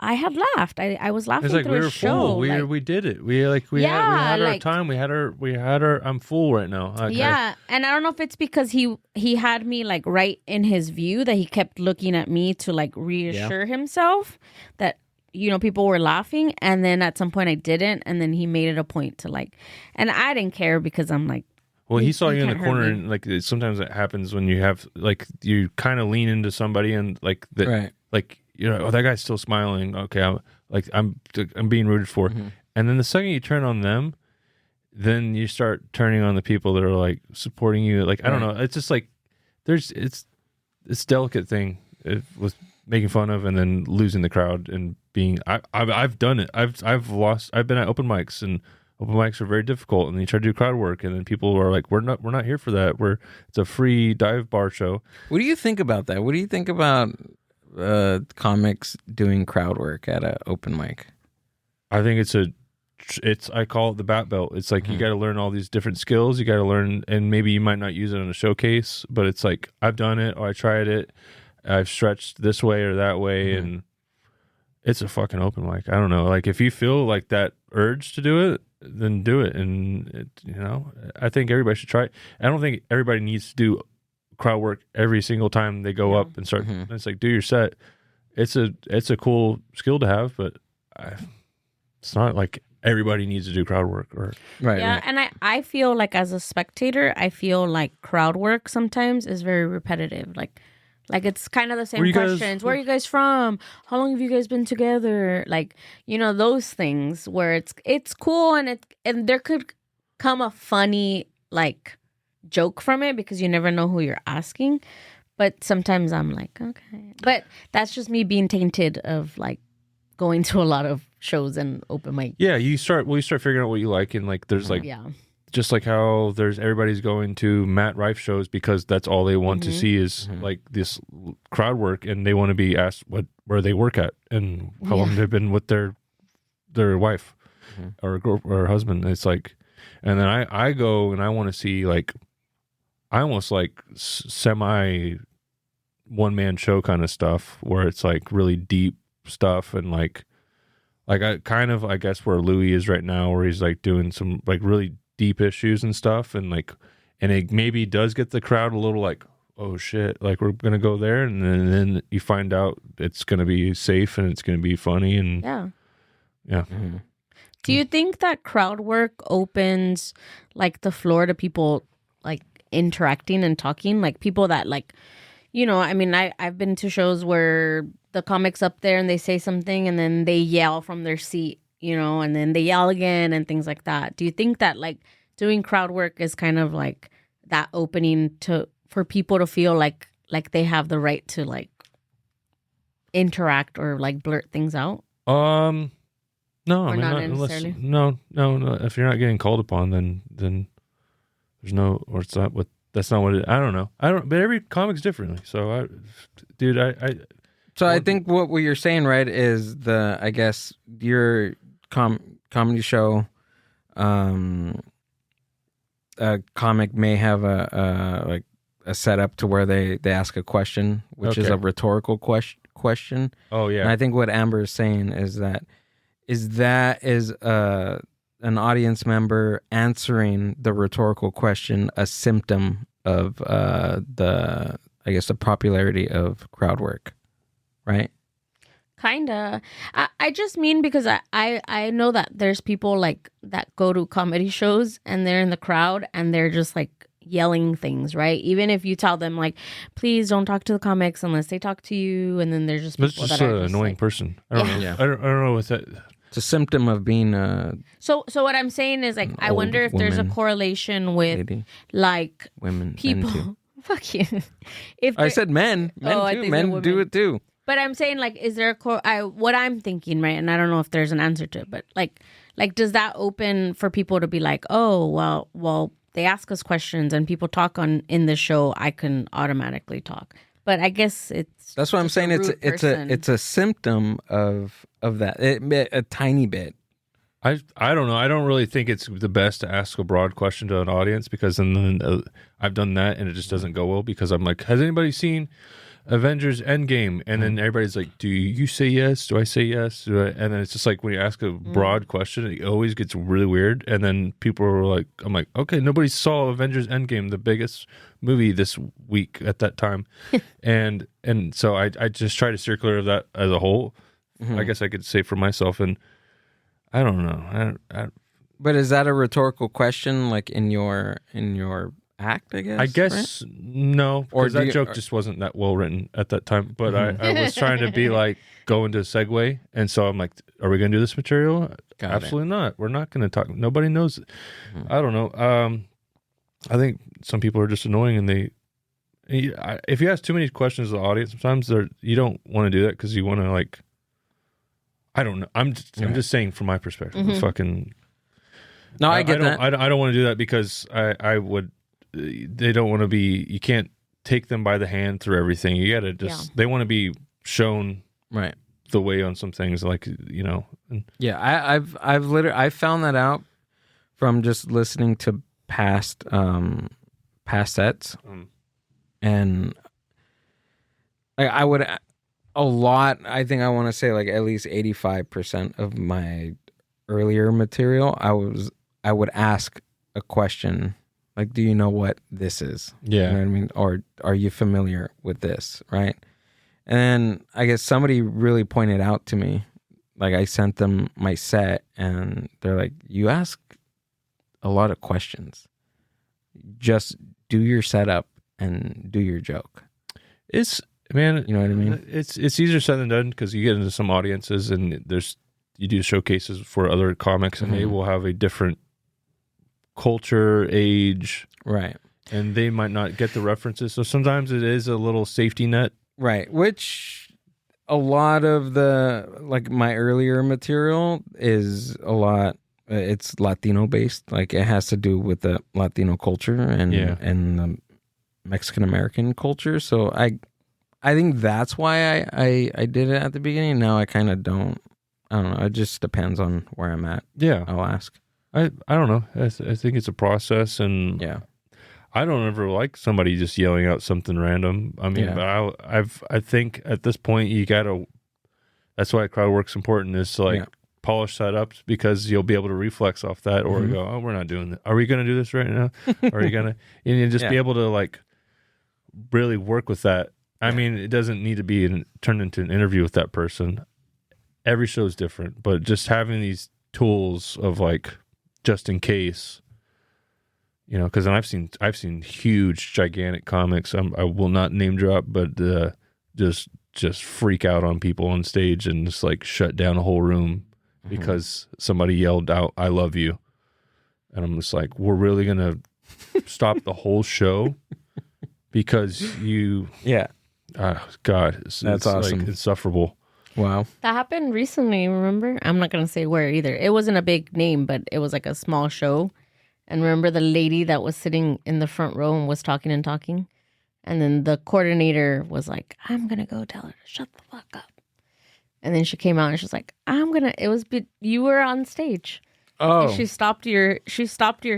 I had laughed. I was laughing It's like through we a were show. full. We did it. We had our like, time. We had our. I'm full right now. Like, yeah, and I don't know if it's because he had me like right in his view that he kept looking at me to like reassure himself that people were laughing, and then at some point I didn't, and then he made it a point to like, and I didn't care because I'm like, well, he saw you in the can't corner, hurt me. and like sometimes it happens when you have like you kind of lean into somebody, and like the Right. like oh, that guy's still smiling. Okay, I'm being rooted for, and then the second you turn on them, then you start turning on the people that are like supporting you. Like I don't know, it's just like it's delicate thing with making fun of and then losing the crowd and being I've done it. I've been at open mics, and open mics are very difficult, and you try to do crowd work, and then people are like, we're not here for that. It's a free dive bar show. What do you think about that? What do you think about comics doing crowd work at an open mic? I think I call it the bat belt. It's like you got to learn all these different skills. You got to learn, and maybe you might not use it in a showcase, but it's like I've done it, or I tried it. I've stretched this way or that way, and it's a fucking open mic. I don't know. Like if you feel like that urge to do it, then do it. And I think everybody should try it. I don't think everybody needs to do crowd work every single time they go up and start. It's like do your set. It's a cool skill to have, but it's not like everybody needs to do crowd work or Right. Yeah, and I feel like as a spectator, I feel like crowd work sometimes is very repetitive. Like it's kind of the same questions. Where are you guys from? How long have you guys been together? Like, those things where it's cool, and there could come a funny like joke from it because you never know who you're asking. But sometimes I'm like, okay. But that's just me being tainted of like going to a lot of shows and open mic. yeah. You start figuring out what you like, and like there's like just like how there's everybody's going to Matt Rife shows because that's all they want to see is like this crowd work, and they want to be asked where they work at and how long they've been with their wife or husband. It's like, and then I go and I want to see like I almost like semi one man show kind of stuff where it's like really deep stuff, and like I kind of I guess where Louis is right now, where he's like doing some like really deep issues and stuff, and it maybe does get the crowd a little like, oh shit, like we're gonna go there, and then you find out it's gonna be safe and it's gonna be funny, and yeah. Do you think that crowd work opens like the floor to people like interacting and talking, like people that like, I mean, I've been to shows where the comics up there and they say something and then they yell from their seat, and then they yell again and things like that. Do you think that like doing crowd work is kind of like that opening for people to feel like they have the right to like interact or like blurt things out? No, Or I mean, not unless, necessarily? no. If you're not getting called upon, then there's no, or it's not what. That's not what it. I don't know. But every comic's differently. So, So I think what you're saying, right, is I guess your comedy show, a comic may have a setup to where they ask a question, which is a rhetorical question. Oh yeah. And I think what Amber is saying is that an audience member answering the rhetorical question a symptom of the popularity of crowd work, right? Kinda. I just mean because I know that there's people like that go to comedy shows and they're in the crowd and they're just like yelling things, right? Even if you tell them like, please don't talk to the comics unless they talk to you, and then there's just people That's just that are an just annoying like, person. I don't know. Yeah. I don't know what that. It's a symptom of being So what I'm saying is like I old wonder if there's a woman, correlation with lady, like women, men people. too. Fuck you. If I there- said men Oh, I too. think Men they're do women. it too. But I'm saying like, is there what I'm thinking, right? And I don't know if there's an answer to it, but like does that open for people to be like, oh well, they ask us questions and people talk in the show, I can automatically talk. But I guess that's what I'm just a saying. rude person. It's a symptom of that. A tiny bit. I don't know. I don't really think it's the best to ask a broad question to an audience, because then I've done that and it just doesn't go well, because I'm like, has anybody seen Avengers Endgame? And then everybody's like, do you say yes? Do I say yes? And then it's just like, when you ask a broad question, it always gets really weird. And then people are like, I'm like, okay, nobody saw Avengers Endgame, the biggest movie this week at that time. and so I just try to steer clear of that as a whole. I guess I could say for myself. And I don't know. But is that a rhetorical question, like in your act? I guess. I guess right? No, Or because that joke just wasn't that well written at that time. But I was trying to be like go into a segue, and so I'm like, "Are we going to do this material? Absolutely not. We're not going to talk. Nobody knows it. I don't know. I think some people are just annoying, and if you ask too many questions to the audience, sometimes you don't want to do that because you want to like. I don't know. I'm just saying from my perspective. Fucking. No, I get that. I don't want to do that because I would. They don't want to be. You can't take them by the hand through everything. You got to just. Yeah. They want to be shown right the way on some things, like Yeah, I've literally I found that out from just listening to past sets, and I would. A lot, I think I want to say like at least 85% of my earlier material, I would ask a question like, do you know what this is? Yeah. You know what I mean? Or are you familiar with this? Right. And I guess somebody really pointed out to me, like I sent them my set and they're like, you ask a lot of questions. Just do your setup and do your joke. Man, you know what I mean? It's easier said than done because you get into some audiences and you do showcases for other comics and they will have a different culture, age, right, and they might not get the references. So sometimes it is a little safety net, right? Which a lot of the like my earlier material is a lot. It's Latino based, like it has to do with the Latino culture and the Mexican American culture. So I think that's why I did it at the beginning. Now I kind of don't. I don't know. It just depends on where I'm at. Yeah, I'll ask. I don't know. I think it's a process, and I don't ever like somebody just yelling out something random. I mean, but I think at this point you gotta. That's why crowd work's important, is to like polish that up, because you'll be able to reflex off that, or go, oh, we're not doing that. Are we going to do this right now? Are you gonna? And you just be able to like really work with that. I mean, it doesn't need to be turned into an interview with that person. Every show is different, but just having these tools of like, just in case, because I've seen huge, gigantic comics. I will not name drop, but just freak out on people on stage and just like shut down a whole room because somebody yelled out, "I love you," and I'm just like, we're really gonna stop the whole show because you. Yeah. Oh, God, it's awesome. Like insufferable. Wow. That happened recently, remember? I'm not going to say where either. It wasn't a big name, but it was like a small show. And remember the lady that was sitting in the front row and was talking and talking? And then the coordinator was like, I'm going to go tell her to shut the fuck up. And then she came out and she was like, you were on stage. Oh, and she stopped your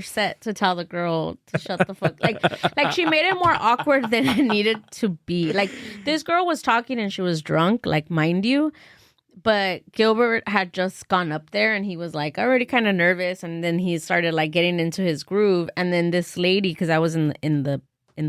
set to tell the girl to shut the fuck. Like she made it more awkward than it needed to be. Like this girl was talking and she was drunk, like mind you, but Gilbert had just gone up there and he was like already kind of nervous, and then he started like getting into his groove, and then this lady, because I was in the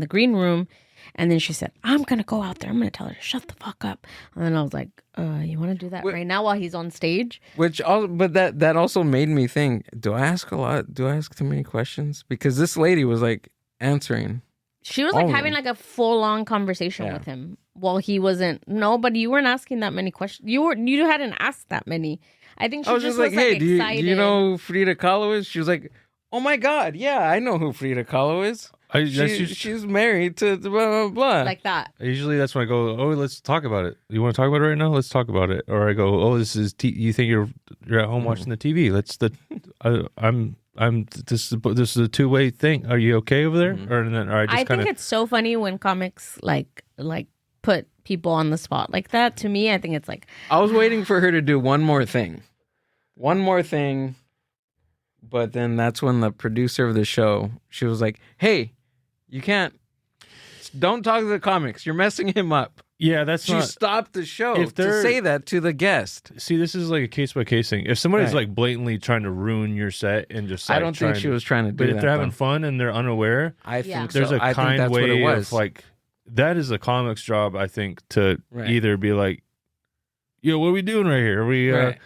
green room. And then she said, I'm going to go out there. I'm going to tell her to shut the fuck up. And then I was like, you want to do that right now while he's on stage? But that also made me think, do I ask a lot? Do I ask too many questions? Because this lady was like answering. She was like having like a full-on conversation with him while he wasn't. No, but you weren't asking that many questions. You hadn't asked that many. I think she was just like, hey, do you know who Frida Kahlo is? She was like, oh my God, yeah, I know who Frida Kahlo is. She's married to blah, blah, blah. Like that. Usually that's when I go, oh, let's talk about it. You want to talk about it right now? Let's talk about it. Or I go, oh, this is you think you're at home watching the TV. This is a two-way thing. Are you okay over there? Or I think it's so funny when comics like put people on the spot like that. To me, I think it's like I was waiting for her to do one more thing. But then that's when the producer of the show, she was like, "Hey, don't talk to the comics. You're messing him up." Yeah, that's She not. stopped the show If to they're- say that to the guest. See, this is like a case by case thing. If somebody's Right. like blatantly trying to ruin your set and just, like, I don't think she was trying to do But that. if they're having though. fun and they're unaware, I Yeah. think there's so. a I think kind that's what it way was. of like that is a comic's job. I think to Right. either be like, "Yo, what are we doing right here? Are we Right.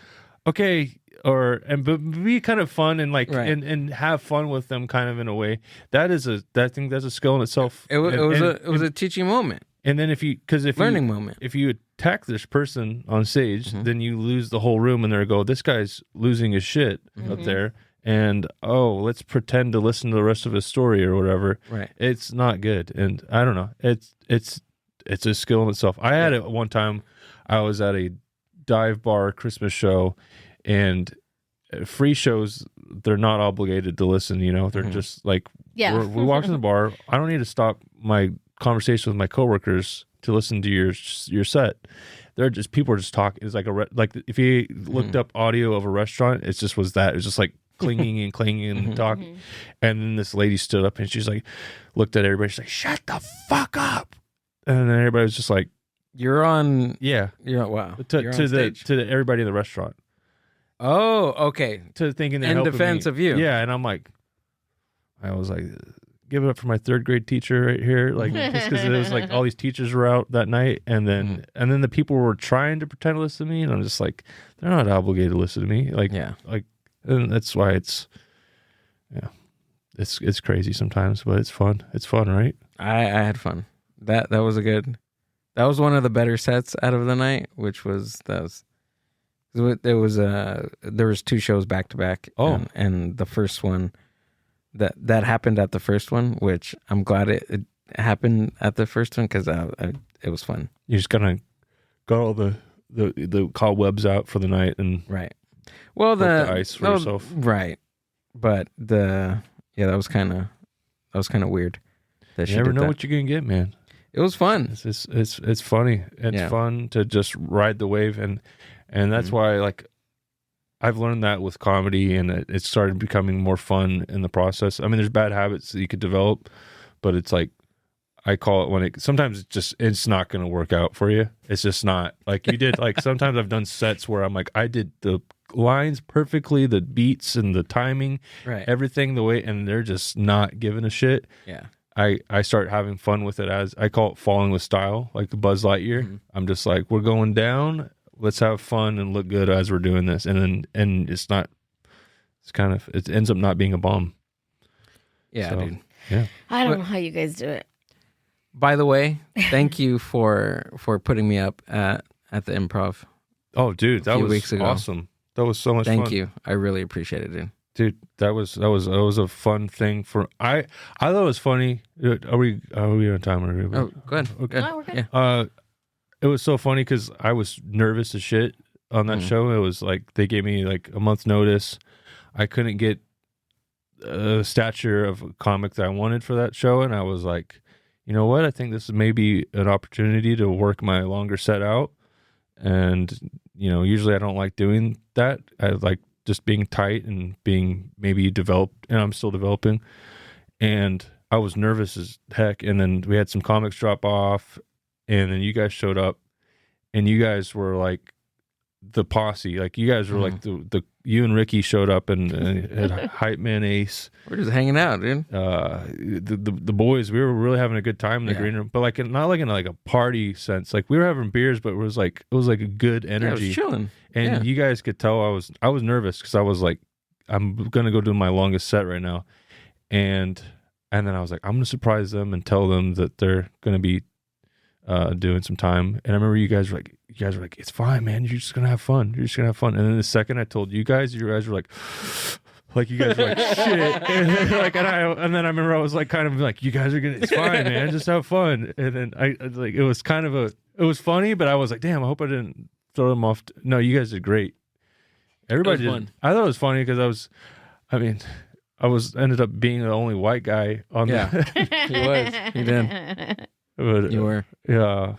okay?" But be kind of fun and like Right. and have fun with them, kind of in a way. I think that's a skill in itself. It was a teaching moment, And then if you learning moment. if you attack this person on stage, Mhm. then you lose the whole room, and they go, "This guy's losing his shit up there," and let's pretend to listen to the rest of his story or whatever. Right. It's not good, and I don't know. It's a skill in itself. I had it one time. I was at a dive bar Christmas show, and free shows, they're not obligated to listen. They're just like, Yeah. we walked in the bar. I don't need to stop my conversation with my coworkers to listen to your set. They're just people are just talking. It's like like if you looked up audio of a restaurant, it just was that. It was just like clinging and clanging and talking. And then this lady stood up and she's like, looked at everybody. She's like, "Shut the fuck up!" And then everybody was just like, You're on. "Yeah." You're wow. To You're on the stage. to the everybody in the restaurant, Oh, okay. to thinking they're In helping defense me. of you. Yeah, and I was like, give it up for my third grade teacher right here, like just because it was like all these teachers were out that night, and then the people were trying to pretend to listen to me, and I'm just like, they're not obligated to listen to me, like Yeah. and that's why it's crazy sometimes, but it's fun, right? I had fun. That was that was one of the better sets out of the night, which was there was 2 shows back to back. Oh. and the first one that happened at the first one, which I'm glad it happened at the first one because it was fun. You just kind of got all the cobwebs out for the night and Right. Well, broke the ice for yourself. Right. But that was kind of weird. That You she never did know that. what you're gonna get, man. It was fun. It's funny. It's Yeah. fun to just ride the wave, and that's why, like, I've learned that with comedy, and it started becoming more fun in the process. I mean, there's bad habits that you could develop, but it's like, I call it when sometimes it's not going to work out for you. It's just not like you did. Like sometimes I've done sets where I'm like, I did the lines perfectly, the beats and the timing, Right. everything the way, and they're just not giving a shit. Yeah. I start having fun with it, as I call it falling with style, like the Buzz Lightyear. I'm just like, we're going down. Let's have fun and look good as we're doing this. And it's not, it ends up not being a bomb. Yeah, So, dude. Yeah. I don't know how you guys do it. By the way, thank you for putting me up at the Improv. Oh, dude, that few was weeks ago. awesome. That was so much fun. Thank you. I really appreciate it, dude. Dude, that was a fun thing for I thought it was funny. Are we on time? Oh, good. Okay. No, we're good. Yeah. It was so funny because I was nervous as shit on that show. It was like they gave me like a month's notice. I couldn't get a stature of a comic that I wanted for that show, and I was like, you know what? I think this is maybe an opportunity to work my longer set out. And usually I don't like doing that. I like just being tight and being maybe developed, and I'm still developing. And I was nervous as heck. And then we had some comics drop off, and then you guys showed up, and you guys were like the posse. Like you guys were like the you and Ricky showed up and had hype man Ace. We're just hanging out, dude. The boys, we were really having a good time in the green room, but like not like in like a party sense. Like we were having beers, but it was like a good Yeah, I energy. was chilling. And you guys could tell I was nervous because I was like, I'm gonna go do my longest set right now, and then I was like, I'm gonna surprise them and tell them that they're gonna be doing some time. And I remember you guys were like, it's fine, man. You're just gonna have fun. You're just gonna have fun. And then the second I told you guys were like you guys were like shit. And then I remember I was like kind of like, you guys are gonna, it's fine, man. Just have fun. And then I like it was kind of it was funny, but I was like, damn, I hope I didn't throw them off. No, you guys did great. Everybody It was did. fun. I thought it was funny because I ended up being the only white guy on Yeah. the He was. He did. but, You were. yeah.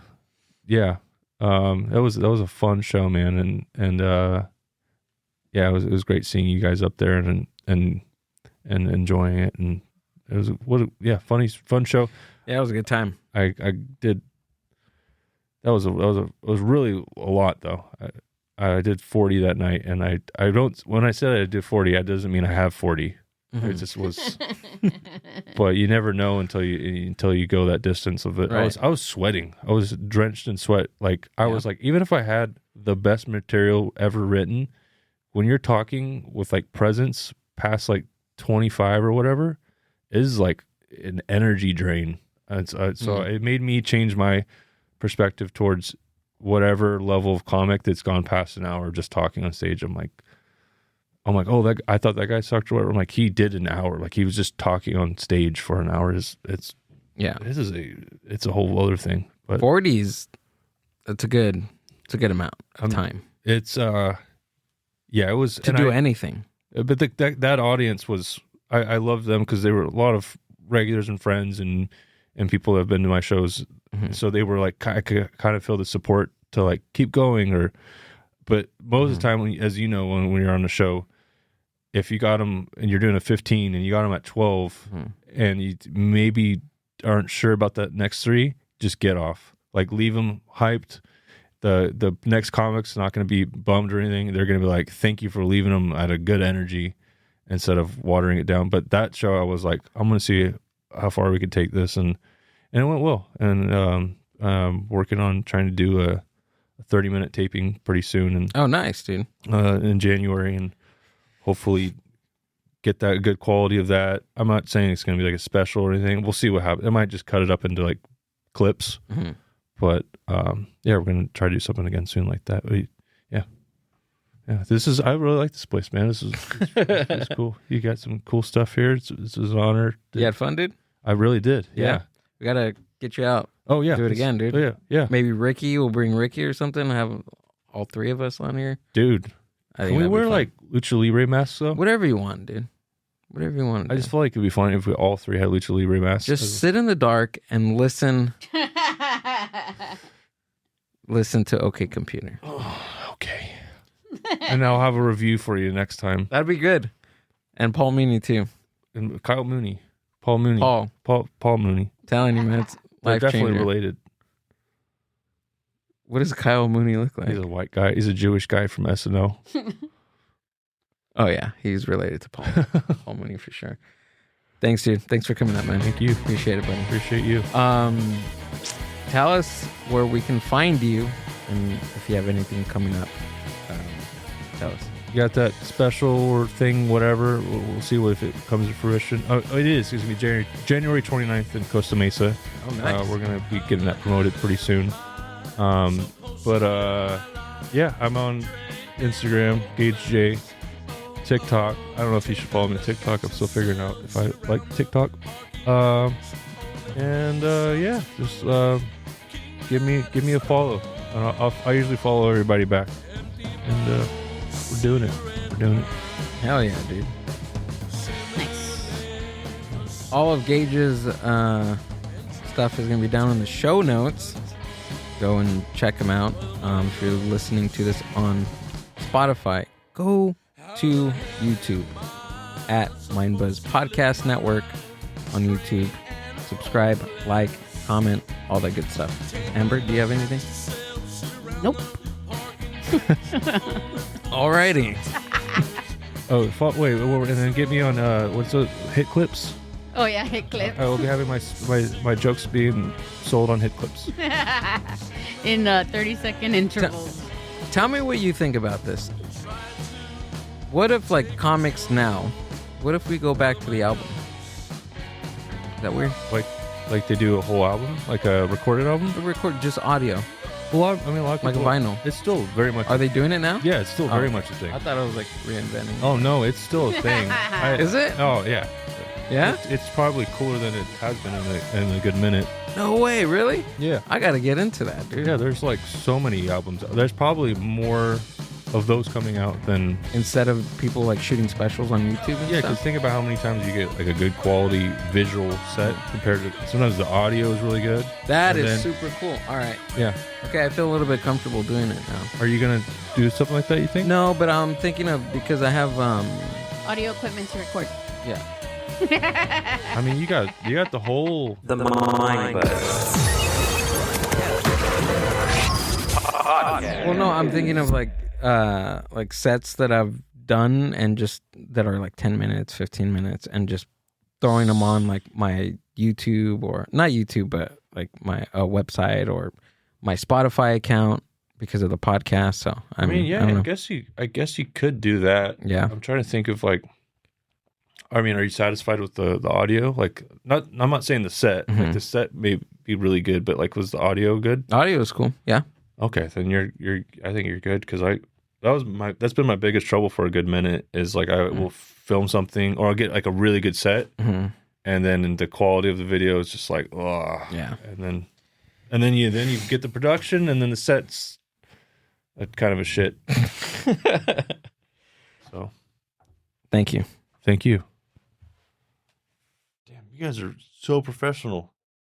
yeah, that was a fun show, man, and yeah, it was great seeing you guys up there and enjoying it, and it was fun show. Yeah, it was a good time. I did. It was really a lot though. I did 40 that night, and I don't. When I said I did 40, that doesn't mean I have 40. Mm-hmm. It just was. But you never know until you go that distance of it. Right. I was sweating. I was drenched in sweat. Like I was like, even if I had the best material ever written, when you're talking with like presence past like 25 or whatever, it is like an energy drain. And so it made me change my perspective towards whatever level of comic that's gone past an hour just talking on stage. I'm like, oh, I thought that guy sucked or whatever. I'm like, he did an hour. Like he was just talking on stage for an hour. It's a whole other thing. But 40s, it's a good amount of time. It's it was to do anything. But that audience was, I loved them because they were a lot of regulars and friends and people that have been to my shows. Mm-hmm. So they were like, I could kind of feel the support to like keep going but most of the time, as you know, when you're on a show, if you got them and you're doing a 15 and you got them at 12 and you maybe aren't sure about that next 3, just get off. Like leave them hyped. The next comic's not going to be bummed or anything. They're going to be like, thank you for leaving them at a good energy instead of watering it down. But that show, I was like, I'm going to see how far we could take this. And it went well. And working on trying to do a 30-minute taping pretty soon. And oh, nice, dude. In January, and hopefully get that good quality of that. I'm not saying it's going to be like a special or anything. We'll see what happens. I might just cut it up into like clips. Mm-hmm. But we're going to try to do something again soon like that. I really like this place, man. This is cool. You got some cool stuff here. This was an honor. You had fun, dude? I really did. Yeah. We got to get you out. Oh, yeah. Do it again, dude. Oh, yeah. Maybe Ricky, we'll bring Ricky or something. Have all 3 of us on here. Dude. Can we wear like Lucha Libre masks though? Whatever you want, dude. Whatever you want. I just feel like it'd be fun if we all 3 had Lucha Libre masks. Just sit in the dark and listen. Listen to OK Computer. Oh, okay. And I'll have a review for you next time. That'd be good. And Paul Mooney too. And Kyle Mooney. Paul Mooney. Paul Mooney. Telling you, man, it's life definitely changer. Related. What does Kyle Mooney look like? He's a white guy. He's a Jewish guy from SNL. Oh yeah, he's related to Paul Mooney for sure. Thanks, dude. Thanks for coming up, man. Thank you. Appreciate it, buddy. Appreciate you. Tell us where we can find you, and if you have anything coming up, tell us. You got that special or thing, whatever. We'll see if it comes to fruition. Oh, it is. It's going to be January 29th in Costa Mesa. Oh, nice. We're going to be getting that promoted pretty soon. I'm on Instagram, Gage J, TikTok. I don't know if you should follow me on TikTok. I'm still figuring out if I like TikTok. Just give me a follow. I usually follow everybody back, and we're doing it. Hell yeah, dude. Nice. All of Gage's stuff is going to be down in the show notes. Go and check them out. If you're listening to this on Spotify, go to YouTube at MindBuzz Podcast Network on YouTube. Subscribe, like, comment, all that good stuff. Amber, do you have anything? Nope. Alrighty. Wait, and then get me on what's the Hit Clips? Oh yeah, Hit Clips. I will be having my jokes being sold on Hit Clips. In 30-second intervals. Tell me what you think about this. What if, like, comics now, what if we go back to the album? Is that weird? Like they do a whole album? Like a recorded album? We record just audio. A lot of people, like a vinyl. It's still very much. Are they doing it now? Yeah, it's still very much a thing. I thought it was like reinventing. Oh no, it's still a thing. Is it? Oh yeah. Yeah. It's probably cooler than it has been in a good minute. No way, really? Yeah. I gotta get into that, dude. Yeah, there's like so many albums. There's probably more of those coming out than instead of people like shooting specials on YouTube and yeah. stuff. Because think about how many times you get like a good quality visual set compared to sometimes the audio is really good. That And is then- super cool. All right. Yeah. Okay, I feel a little bit comfortable doing it now. Are you gonna do something like that? You think? No, but I'm thinking of because I have Audio equipment to record. yeah. I mean, you got the whole. The Mind Buzz. Well, no, I'm thinking of like sets that I've done and just that are like 10 minutes, 15 minutes, and just throwing them on like my YouTube or not YouTube, but like my website or my Spotify account because of the podcast. So I mean, yeah, I don't know. I guess you could do that. Yeah. I'm trying to think of like. I mean, are you satisfied with the audio? Like, I'm not saying the set. Mm-hmm. Like the set may be really good, but like, was the audio good? Audio is cool. Yeah. Okay, then you're. I think you're good because that's been my biggest trouble for a good minute is like I will film something or I'll get like a really good set, Mm-hmm. and then the quality of the video is just like oh Yeah. and then you get the production and then the set's kind of a shit. So, Thank you. thank you. Damn, you guys are so professional.